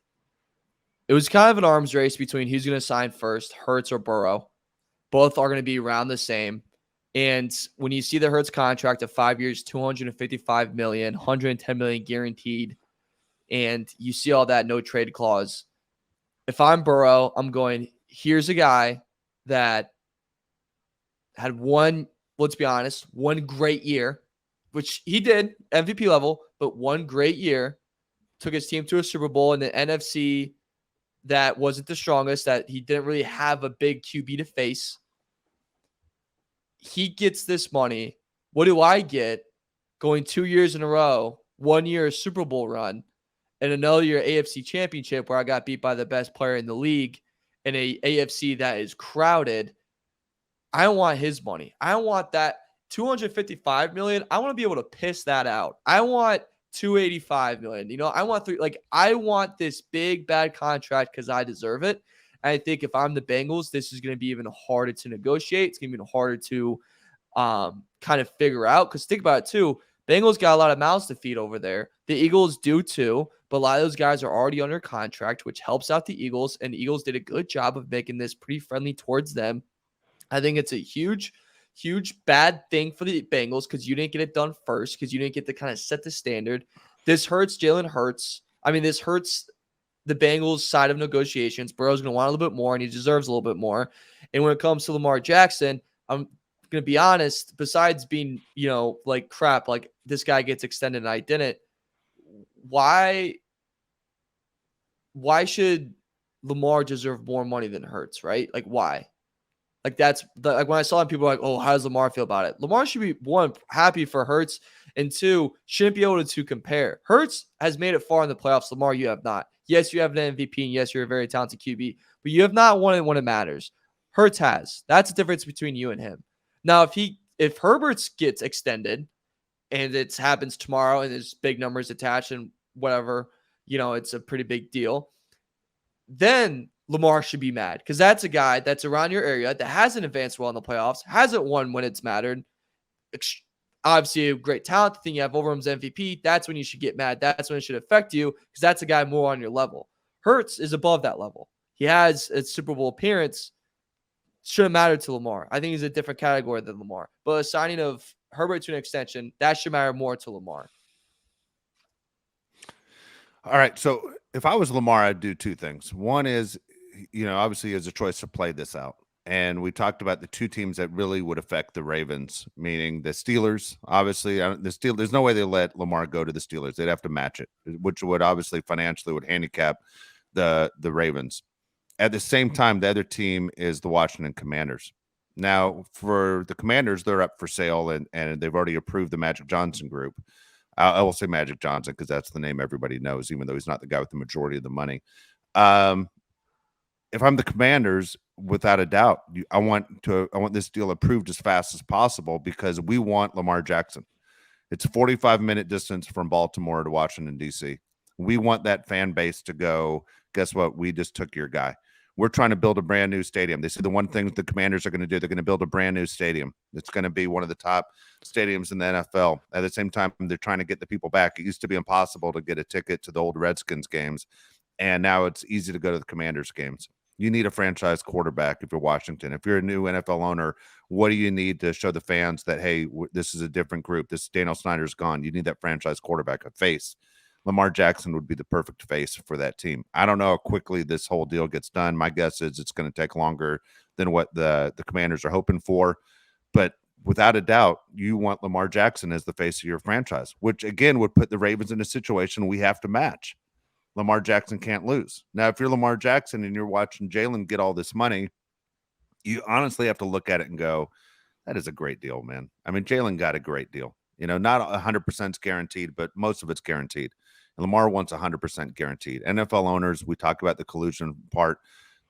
It was kind of an arms race between who's going to sign first, Hurts or Burrow. Both are going to be around the same. And when you see the Hurts contract of 5 years, $255 million, $110 million guaranteed, and you see all that no trade clause, if I'm Burrow, I'm going, here's a guy that had one let's be honest, one great year, which he did, MVP level, but one great year, took his team to a Super Bowl in the NFC that wasn't the strongest, that he didn't really have a big QB to face. He gets this money. What do I get going 2 years in a row, 1 year a Super Bowl run, and another year AFC Championship where I got beat by the best player in the league in a AFC that is crowded? I don't want his money. I don't want that $255 million. I want to be able to piss that out. I want $285 million. You know, I want I want this big bad contract because I deserve it. And I think if I'm the Bengals, this is going to be even harder to negotiate. It's going to be even harder to kind of figure out. Because think about it too. Bengals got a lot of mouths to feed over there. The Eagles do too, but a lot of those guys are already under contract, which helps out the Eagles. And the Eagles did a good job of making this pretty friendly towards them. I think it's a huge bad thing for the Bengals because you didn't get it done first, because you didn't get to kind of set the standard. This hurts Jalen Hurts. I mean, this hurts the Bengals' side of negotiations. Burrow's going to want a little bit more, and he deserves a little bit more. And when it comes to Lamar Jackson, I'm going to be honest, besides being, like crap, like this guy gets extended and I didn't, why should Lamar deserve more money than Hurts, right? Like, why? Like, that's like when I saw it, people were like, oh, how does Lamar feel about it? Lamar should be, one, happy for Hurts, and two, shouldn't be able to compare. Hurts has made it far in the playoffs. Lamar, you have not. Yes, you have an MVP, and yes, you're a very talented QB, but you have not won it when it matters. Hurts has. That's the difference between you and him. Now, if Herbert gets extended and it happens tomorrow and there's big numbers attached and whatever, it's a pretty big deal, then Lamar should be mad because that's a guy that's around your area that hasn't advanced well in the playoffs, hasn't won when it's mattered. Obviously, a great talent. The thing you have over him is MVP. That's when you should get mad. That's when it should affect you because that's a guy more on your level. Hurts is above that level. He has a Super Bowl appearance. Shouldn't matter to Lamar. I think he's a different category than Lamar. But a signing of Herbert to an extension, that should matter more to Lamar. All right. So if I was Lamar, I'd do two things. One is, obviously he has a choice to play this out. And we talked about the two teams that really would affect the Ravens, meaning the Steelers. Obviously, there's no way they let Lamar go to the Steelers. They'd have to match it, which would obviously financially would handicap the Ravens. At the same time, the other team is the Washington Commanders. Now, for the Commanders, they're up for sale, and they've already approved the Magic Johnson group. I will say Magic Johnson because that's the name everybody knows, even though he's not the guy with the majority of the money. If I'm the Commanders, without a doubt, I want this deal approved as fast as possible because we want Lamar Jackson. It's a 45-minute distance from Baltimore to Washington, D.C. We want that fan base to go, guess what? We just took your guy. We're trying to build a brand new stadium. They say the one thing the Commanders are going to do, they're going to build a brand new stadium. It's going to be one of the top stadiums in the NFL. At the same time, they're trying to get the people back. It used to be impossible to get a ticket to the old Redskins games, and now it's easy to go to the Commanders games. You need a franchise quarterback if you're Washington. If you're a new NFL owner, what do you need to show the fans that, hey, this is a different group? This Daniel Snyder's gone. You need that franchise quarterback, a face. Lamar Jackson would be the perfect face for that team. I don't know how quickly this whole deal gets done. My guess is it's going to take longer than what the Commanders are hoping for. But without a doubt, you want Lamar Jackson as the face of your franchise, which, again, would put the Ravens in a situation we have to match. Lamar Jackson can't lose. Now, if you're Lamar Jackson and you're watching Jalen get all this money, you honestly have to look at it and go, that is a great deal, man. I mean, Jalen got a great deal. Not 100% guaranteed, but most of it's guaranteed. And Lamar wants 100% guaranteed. NFL owners, we talk about the collusion part.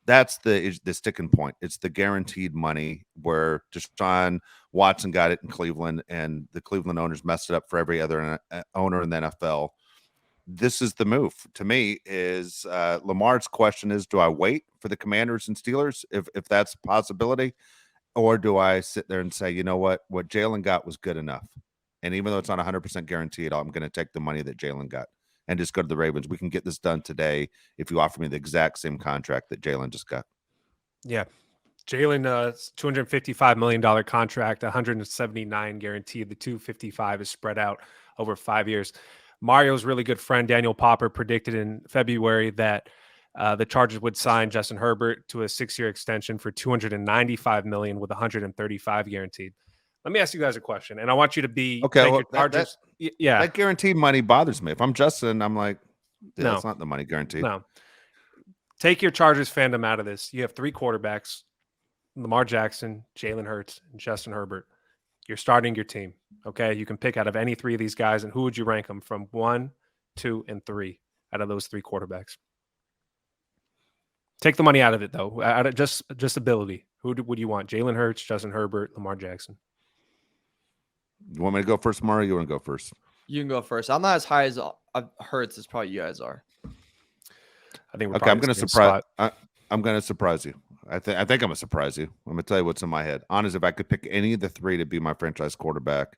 That's the sticking point. It's the guaranteed money where Deshaun Watson got it in Cleveland, and the Cleveland owners messed it up for every other owner in the NFL. This is the move to me. Is Lamar's question is, do I wait for the Commanders and Steelers if that's a possibility, or do I sit there and say, you know what Jalen got was good enough, and even though it's not 100% guaranteed, I'm going to take the money that Jalen got and just go to the Ravens. We can get this done today if you offer me the exact same contract that Jalen just got. Yeah. Jalen, $255 million contract, 179 guaranteed. The 255 is spread out over 5 years. Mario's really good friend, Daniel Popper, predicted in February that the Chargers would sign Justin Herbert to a 6-year extension for $295 million with $135 guaranteed. Let me ask you guys a question, and I want you to be Okay, take well, your Chargers. Yeah, that guaranteed money bothers me. If I'm Justin, I'm like, yeah, No. that's not the money guaranteed. no. Take your Chargers fandom out of this. You have 3 quarterbacks: Lamar Jackson, Jalen Hurts, and Justin Herbert. You're starting your team. Okay, you can pick out of any 3 of these guys, and who would you rank them from 1, 2, and 3 out of those 3 quarterbacks? Take the money out of it, though. Out of just ability. Would you want? Jalen Hurts, Justin Herbert, Lamar Jackson. You want me to go first, Mario? You want to go first? You can go first. I'm not as high as Hurts as probably you guys are. I think we're Okay, I'm probably going to surprise. I'm going to surprise you. I think I'm going to surprise you. I'm going to tell you what's in my head. Honest, if I could pick any of the 3 to be my franchise quarterback,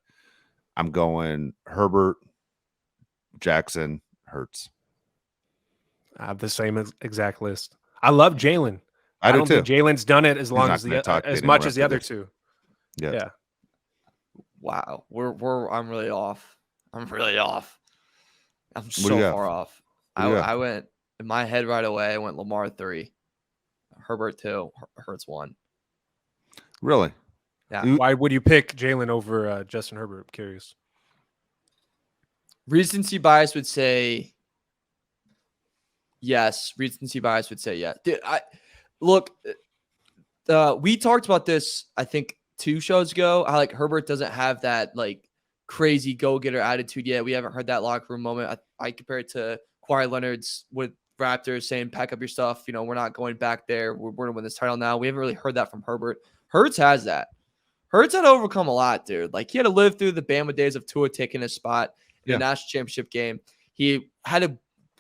I'm going Herbert, Jackson, Hurts. I have the same exact list. I love Jalen. I do don't too. think Jalen's done it as long not as gonna talk as anymore much as the after other this. 2. Yeah. Wow, I'm really off. I'm really off. I'm do so you have? far off. What do you have? I went in my head right away. I went Lamar 3, Herbert 2, Hurts 1. Really? Yeah. Why would you pick Jalen over Justin Herbert? I'm curious. Recency bias would say yes. Recency bias would say yes. Dude, we talked about this, I think, 2 shows ago. How like Herbert doesn't have that like crazy go-getter attitude yet. We haven't heard that locker room moment. I compare it to Kawhi Leonard's with Raptors saying, pack up your stuff. You know, we're not going back there. We're going to win this title now. We haven't really heard that from Herbert. Hurts has that. Hurts had to overcome a lot, dude. Like, he had to live through the Bama days of Tua taking his spot in the national championship game. He had to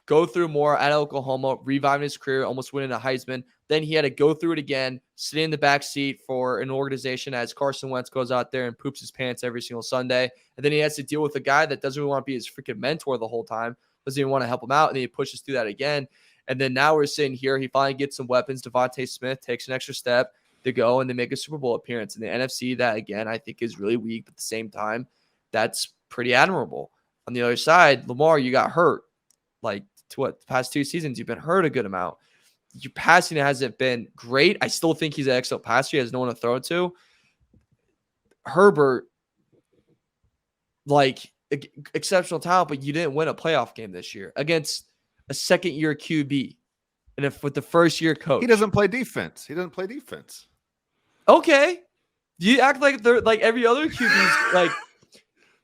go through more at Oklahoma, reviving his career, almost winning a Heisman. Then he had to go through it again, sitting in the back seat for an organization as Carson Wentz goes out there and poops his pants every single Sunday. And then he has to deal with a guy that doesn't really want to be his freaking mentor the whole time, doesn't even want to help him out, and then he pushes through that again. And then now we're sitting here. He finally gets some weapons. Devontae Smith takes an extra step to go, and they make a Super Bowl appearance. In the NFC, that, again, I think is really weak, but at the same time, that's pretty admirable. On the other side, Lamar, you got hurt. Like, the past 2 seasons, you've been hurt a good amount. Your passing hasn't been great. I still think he's an excellent passer. He has no one to throw it to. Herbert, like, exceptional talent, but you didn't win a playoff game this year against a second-year QB. And if with the first-year coach. He doesn't play defense. Okay. You act like they're like every other QB's like.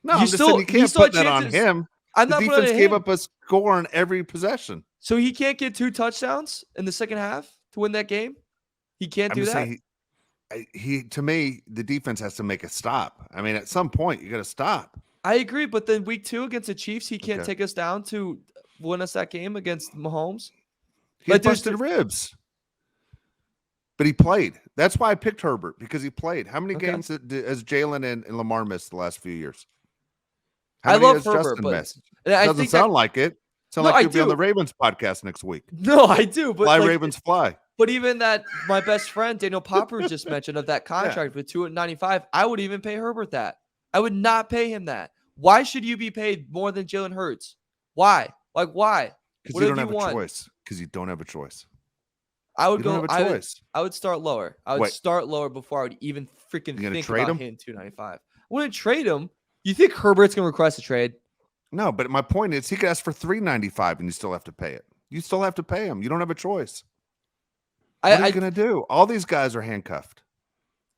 No, I'm just saying you can't put that on him. I'm the not defense putting gave him. up a score on every possession. So he can't get 2 touchdowns in the second half to win that game? He can't do that? Saying to me, the defense has to make a stop. I mean, at some point, you got to stop. I agree, but then week 2 against the Chiefs, he can't take us down to win us that game against Mahomes. He had busted ribs. But he played. That's why I picked Herbert, because he played. How many games has Jalen and Lamar missed the last few years? How many has Herbert, Justin but missed? I Doesn't think sound like it. Sound No, like I you'll be on do. the Ravens podcast next week. No, I do. But Fly, like, Ravens, fly. But even that, my best friend Daniel Popper just mentioned of that contract with $295, I would even pay Herbert that. I would not pay him that. Why should you be paid more than Jalen Hurts? Why? Like, why? Because you don't have a choice. Because you don't have a choice. I would go. I would start lower. I would start lower before I would even freaking think about him $295. I wouldn't trade him. You think Herbert's gonna request a trade? No, but my point is, he could ask for $395 and you still have to pay it. You still have to pay him. You don't have a choice. What are you gonna do? All these guys are handcuffed.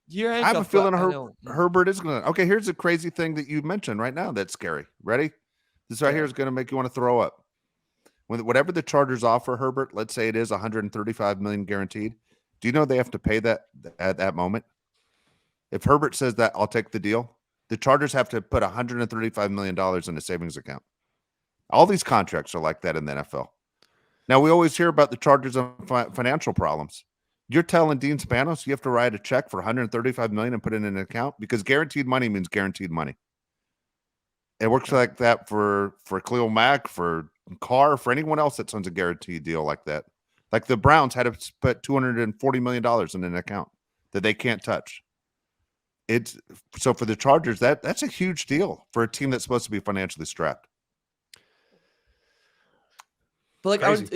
You're handcuffed. I have a feeling Herbert is gonna. Okay, here's a crazy thing that you mentioned right now. That's scary. Ready? This right here is gonna make you want to throw up. Whatever the Chargers offer Herbert, let's say it is $135 million guaranteed. Do you know they have to pay that at that moment? If Herbert says that, I'll take the deal. The Chargers have to put $135 million in a savings account. All these contracts are like that in the NFL. Now, we always hear about the Chargers and financial problems. You're telling Dean Spanos you have to write a check for $135 million and put it in an account? Because guaranteed money means guaranteed money. It works like that for Khalil Mack, for Carr, for anyone else that signs a guaranteed deal like that. Like the Browns had to put $240 million in an account that they can't touch. So for the Chargers, that's a huge deal for a team that's supposed to be financially strapped. But like I would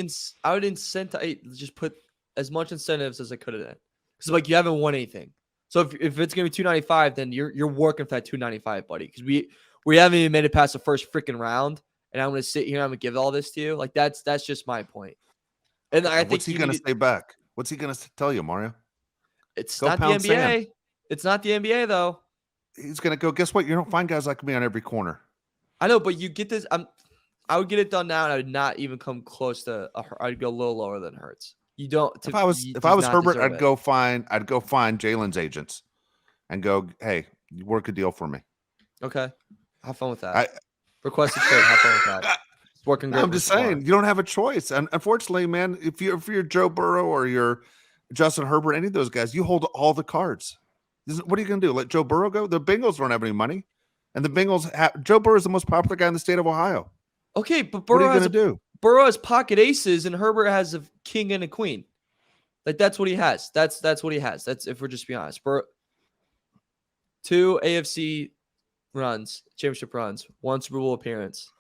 incentivize, just put as much incentives as I could have done. Because like you haven't won anything. So if it's gonna be 295, then you're working for that 295, buddy. Because we haven't even made it past the first freaking round, and I'm gonna sit here and I'm gonna give all this to you. Like that's just my point. And I think what's he going to say back? What's he going to tell you, Mario? it's Go not the pound NBA. sand. It's not the NBA though. He's going to go, guess what? You don't find guys like me on every corner. I know, but you get this. I would get it done now, and I would not even come close to. I'd go a little lower than Hurts. You don't. If I was Herbert, I'd go find Jalen's agents and go, hey, you work a deal for me. Okay, have fun with that. Request a trade. Have fun with that. It's working great. I'm just saying, you don't have a choice. And unfortunately, man, if you're Joe Burrow or you're Justin Herbert, any of those guys, you hold all the cards. What are you going to do? Let Joe Burrow go? The Bengals don't have any money, and the Bengals Joe Burrow is the most popular guy in the state of Ohio. Okay, but Burrow, what are you going to do? Burrow has pocket aces, and Herbert has a king and a queen. Like that's what he has. That's what he has. That's if we're just being honest. Burrow, 2 AFC runs, championship runs, 1 Super Bowl appearance.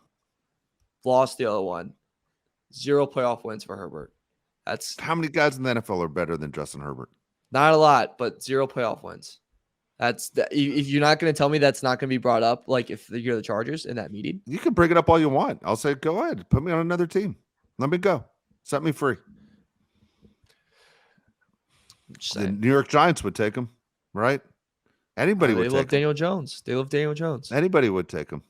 Lost the other one. 0 playoff wins for Herbert. That's how many guys in the NFL are better than Justin Herbert? Not a lot, but 0 playoff wins. That's if you're not going to tell me that's not going to be brought up, like if you're the Chargers in that meeting, you can bring it up all you want. I'll say, go ahead, put me on another team. Let me go. Set me free. The New York Giants would take him, right? Anybody would take him. They love Daniel Jones. They love Daniel Jones. Anybody would take him.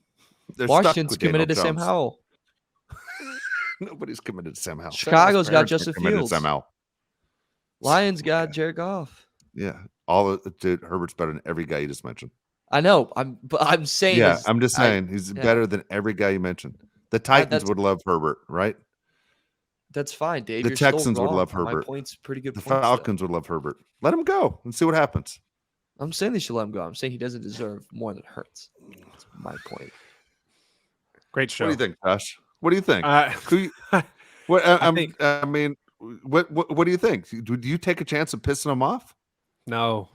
Washington's committed to Sam Howell. Nobody's committed to Sam Howell. Chicago's got Justin Fields. Sam Howell. Lions got Jared Goff. Yeah, dude, Herbert's better than every guy you just mentioned. I know. I'm saying. Yeah, I'm just saying he's better than every guy you mentioned. The Titans would love Herbert, right? That's fine, Dave. The You're Texans still would love wrong. Herbert. My point's pretty good. The Falcons would love Herbert. Let him go and see what happens. I'm saying they should let him go. I'm saying he doesn't deserve more than Hurts. That's my point. Great show. What do you think, Josh? What do you think? I mean, what do you think? Do you take a chance of pissing him off? No.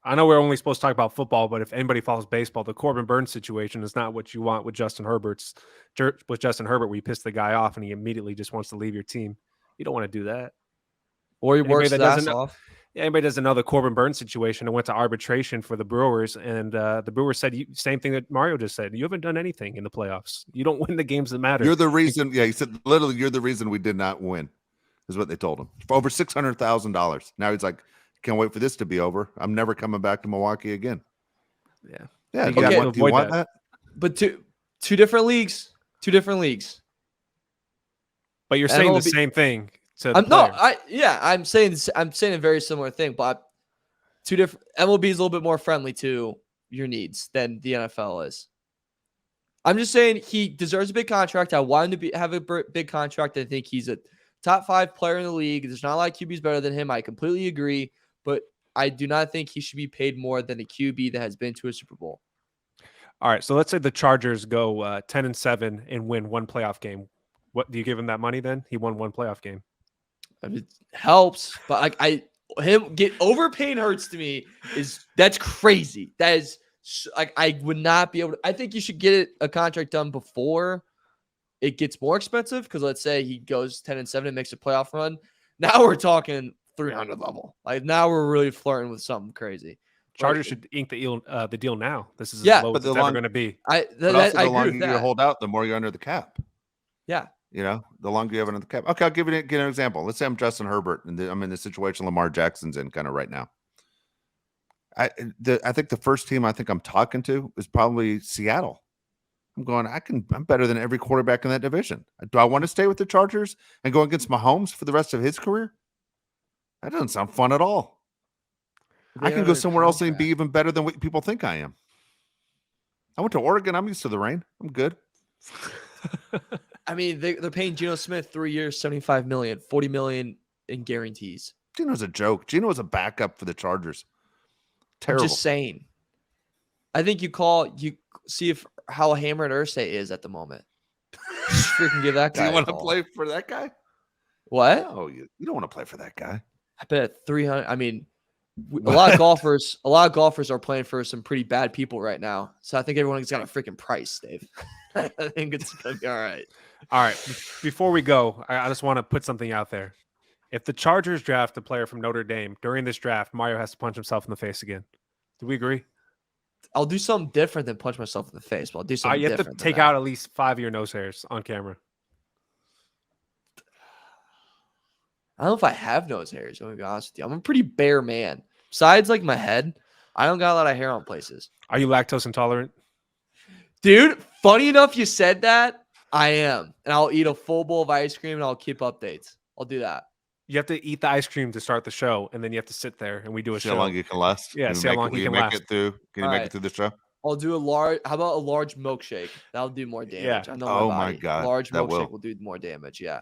I know we're only supposed to talk about football, but if anybody follows baseball, the Corbin Burns situation is not what you want with Justin Herbert, where you piss the guy off and he immediately just wants to leave your team. You don't want to do that. Or he works his ass off. Anybody doesn't know the Corbin Burns situation and went to arbitration for the Brewers, and the Brewers said same thing that Mario just said. You haven't done anything in the playoffs. You don't win the games that matter. You're the reason. Yeah, he said literally, you're the reason we did not win, is what they told him. For over $600,000. Now he's like, can't wait for this to be over. I'm never coming back to Milwaukee again. Yeah. Yeah. Do you want that? But two different leagues. 2 different leagues. But you're saying the same thing. I'm saying a very similar thing, but 2 different. MLB is a little bit more friendly to your needs than the NFL is. I'm just saying he deserves a big contract. I want him to have a big contract. I think he's a top 5 player in the league. There's not a lot of QBs better than him. I completely agree, but I do not think he should be paid more than a QB that has been to a Super Bowl. All right, so let's say the Chargers go 10-7 and win 1 playoff game. What do you give him that money then? He won 1 playoff game. I mean, it helps, but him get overpaying Hurts to me that's crazy. That is I would not be able to. I think you should get a contract done before it gets more expensive, because let's say he goes 10-7 and makes a playoff run. Now we're talking 300 level. Like now we're really flirting with something crazy. Chargers should ink the deal now. This is as low as it's ever going to be. The longer you hold out, the more you're under the cap. Yeah. You know, the longer you have under the cap. Okay, I'll give you an example. Let's say I'm Justin Herbert, and I'm in the situation Lamar Jackson's in kind of right now. I think the first team I think I'm talking to is probably Seattle. I'm going, I'm better than every quarterback in that division. Do I want to stay with the Chargers and go against Mahomes for the rest of his career? That doesn't sound fun at all. I can go somewhere else and be even better than what people think I am. I went to Oregon. I'm used to the rain. I'm good. I mean, they're paying Geno Smith 3 years, $75 million, $40 million in guarantees. Geno's a joke. Geno was a backup for the Chargers. Terrible. I'm just saying. I think you see how hammered Irsay is at the moment. Just freaking give that guy. Do you want to play for that guy? What? No, you don't want to play for that guy. I bet 300. I mean, a lot of golfers are playing for some pretty bad people right now. So I think everyone's got a freaking price, Dave. I think it's gonna be all right. All right. Before we go, I just want to put something out there. If the Chargers draft a player from Notre Dame during this draft, Mario has to punch himself in the face again. Do we agree? I'll do something different than punch myself in the face, but I'll do something You have to different. take out at least 5 of your nose hairs on camera. I don't know if I have nose hairs. I'm gonna be honest with you. I'm a pretty bare man. Besides, like my head, I don't got a lot of hair on places. Are you lactose intolerant? Dude, funny enough, you said that. I am, and I'll eat a full bowl of ice cream, and I'll keep updates. I'll do that. You have to eat the ice cream to start the show, and then you have to sit there, and we do a See show. how long you can last. Yeah, see how long you can last. It through. Can you make it through the show? I'll do a large. How about a large milkshake? That'll do more damage. Yeah. I know Oh my my God, large that milkshake will do more damage. Yeah.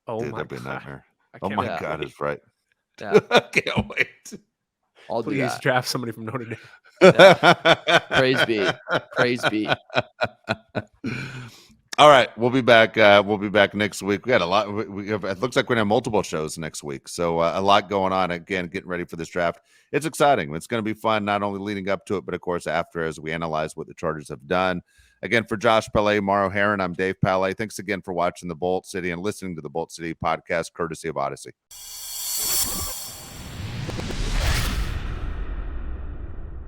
Oh Dude, my that'd be a God. nightmare. I Oh can't my wait. God, it's right. Yeah. I can't wait. I'll do Please that. draft somebody from Notre Dame. Praise be. Praise be. All right, we'll be back. We'll be back next week. We got a lot. We have, it looks like we're gonna have multiple shows next week, so a lot going on. Again, getting ready for this draft. It's exciting. It's going to be fun, not only leading up to it, but of course after, as we analyze what the Chargers have done. Again, for Josh Palais, Mauro Heron, I'm Dave Palais. Thanks again for watching the Bolt City and listening to the Bolt City podcast, courtesy of Odyssey.